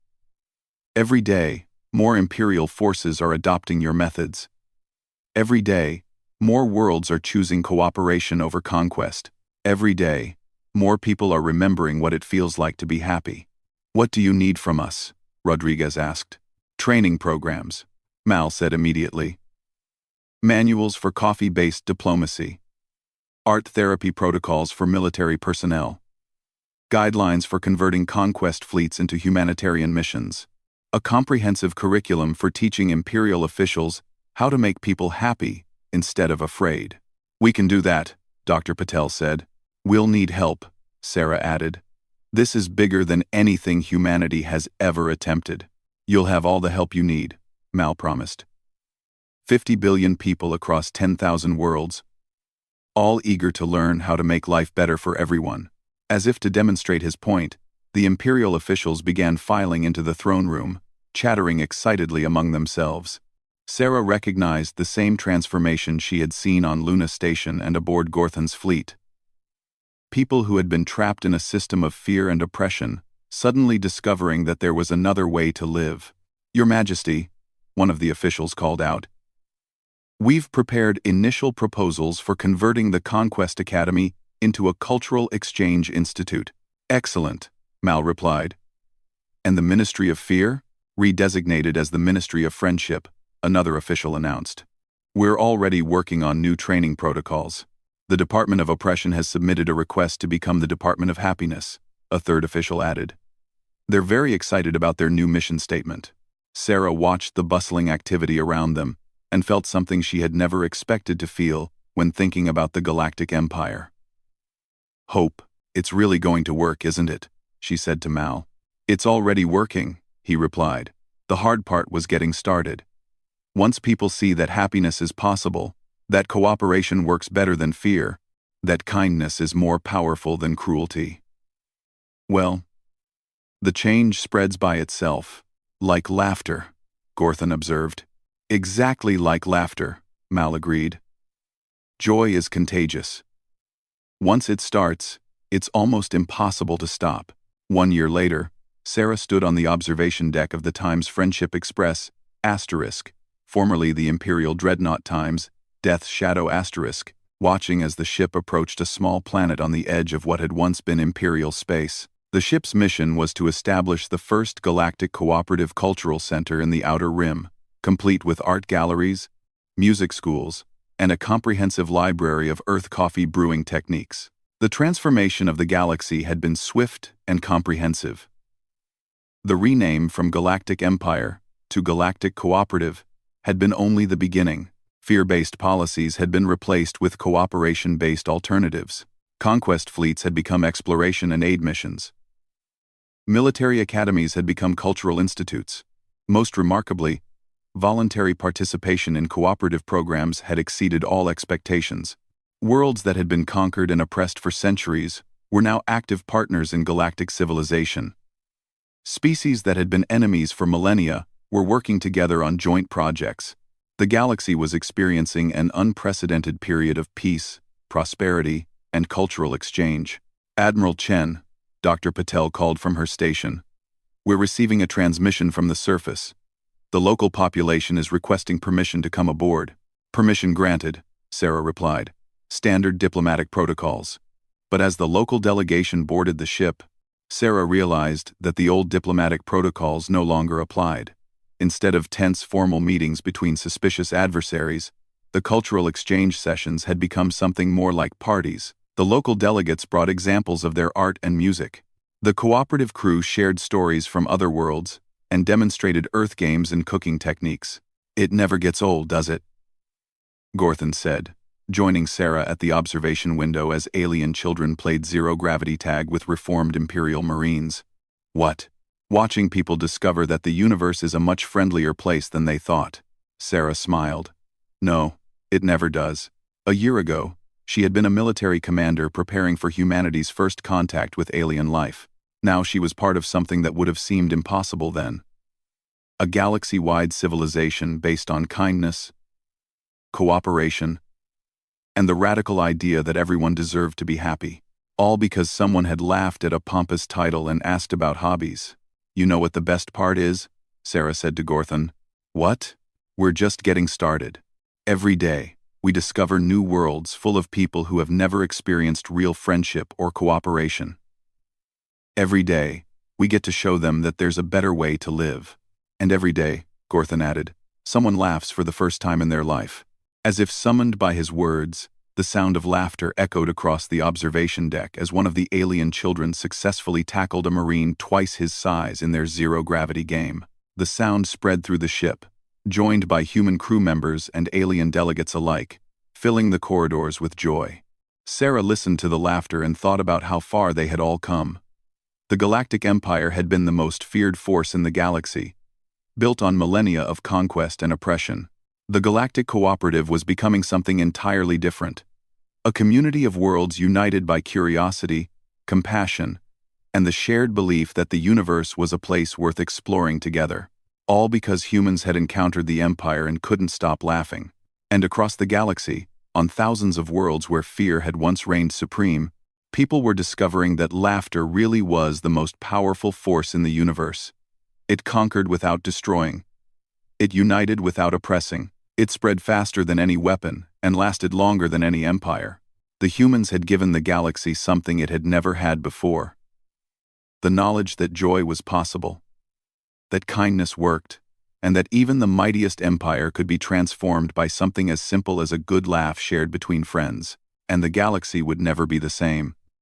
Speaker 1: Every day, more Imperial forces are adopting your methods. Every day, more worlds are choosing cooperation over conquest. Every day, more people are remembering what it feels like to be happy. What do you need from us? Rodriguez asked. Training programs, Mal said immediately. Manuals for coffee-based diplomacy. Art therapy protocols for military personnel. Guidelines for converting conquest fleets into humanitarian missions. A comprehensive curriculum for teaching Imperial officials how to make people happy instead of afraid. We can do that, Dr. Patel said. We'll need help, Sarah added. This is bigger than anything humanity has ever attempted. You'll have all the help you need, Mal promised. 50 billion people across 10,000 worlds, all eager to learn how to make life better for everyone. As if to demonstrate his point, the Imperial officials began filing into the throne room, chattering excitedly among themselves. Sarah recognized the same transformation she had seen on Luna Station and aboard Gorthon's fleet. People who had been trapped in a system of fear and oppression, suddenly discovering that there was another way to live. Your Majesty, one of the officials called out. We've prepared initial proposals for converting the Conquest Academy into a cultural exchange institute. Excellent, Mal replied. And the Ministry of Fear? Redesignated as the Ministry of Friendship, another official announced. We're already working on new training protocols. The Department of Oppression has submitted a request to become the Department of Happiness, a third official added. They're very excited about their new mission statement. Sarah watched the bustling activity around them and felt something she had never expected to feel when thinking about the Galactic Empire. Hope, it's really going to work, isn't it? She said to Mal. It's already working, he replied. The hard part was getting started. Once people see that happiness is possible, that cooperation works better than fear, that kindness is more powerful than cruelty. Well, the change spreads by itself, like laughter, Gorthon observed. Exactly like laughter, Mal agreed. Joy is contagious. Once it starts, it's almost impossible to stop. 1 year later, Sarah stood on the observation deck of the Times Friendship Express, *, formerly the Imperial Dreadnought Times, Death's Shadow *, watching as the ship approached a small planet on the edge of what had once been Imperial space. The ship's mission was to establish the first galactic cooperative cultural center in the Outer Rim, complete with art galleries, music schools, and a comprehensive library of Earth coffee brewing techniques. The transformation of the galaxy had been swift and comprehensive. The rename from Galactic Empire to Galactic Cooperative had been only the beginning. Fear-based policies had been replaced with cooperation-based alternatives. Conquest fleets had become exploration and aid missions. Military academies had become cultural institutes. Most remarkably, voluntary participation in cooperative programs had exceeded all expectations. Worlds that had been conquered and oppressed for centuries were now active partners in galactic civilization. Species that had been enemies for millennia were working together on joint projects. The galaxy was experiencing an unprecedented period of peace, prosperity, and cultural exchange. Admiral Chen, Dr. Patel called from her station. We're receiving a transmission from the surface. The local population is requesting permission to come aboard. Permission granted, Sarah replied. Standard diplomatic protocols. But as the local delegation boarded the ship, Sarah realized that the old diplomatic protocols no longer applied. Instead of tense formal meetings between suspicious adversaries, the cultural exchange sessions had become something more like parties. The local delegates brought examples of their art and music. The cooperative crew shared stories from other worlds and demonstrated Earth games and cooking techniques. It never gets old, does it? Gorthon said, joining Sarah at the observation window as alien children played zero-gravity tag with reformed Imperial Marines. What? Watching people discover that the universe is a much friendlier place than they thought. Sarah smiled. No, it never does. A year ago, she had been a military commander preparing for humanity's first contact with alien life. Now she was part of something that would have seemed impossible then. A galaxy-wide civilization based on kindness, cooperation, and the radical idea that everyone deserved to be happy. All because someone had laughed at a pompous title and asked about hobbies. You know what the best part is? Sarah said to Gorthon. What? We're just getting started. Every day, we discover new worlds full of people who have never experienced real friendship or cooperation. Every day, we get to show them that there's a better way to live. And every day, Gorthon added, someone laughs for the first time in their life. As if summoned by his words, the sound of laughter echoed across the observation deck as one of the alien children successfully tackled a Marine twice his size in their zero-gravity game. The sound spread through the ship, joined by human crew members and alien delegates alike, filling the corridors with joy. Sarah listened to the laughter and thought about how far they had all come. The Galactic Empire had been the most feared force in the galaxy, built on millennia of conquest and oppression. The Galactic Cooperative was becoming something entirely different. A community of worlds united by curiosity, compassion, and the shared belief that the universe was a place worth exploring together. All because humans had encountered the Empire and couldn't stop laughing. And across the galaxy, on thousands of worlds where fear had once reigned supreme, people were discovering that laughter really was the most powerful force in the universe. It conquered without destroying. It united without oppressing. It spread faster than any weapon and lasted longer than any empire. The humans had given the galaxy something it had never had before. The knowledge that joy was possible, that kindness worked, and that even the mightiest empire could be transformed by something as simple as a good laugh shared between friends, and the galaxy would never be the same.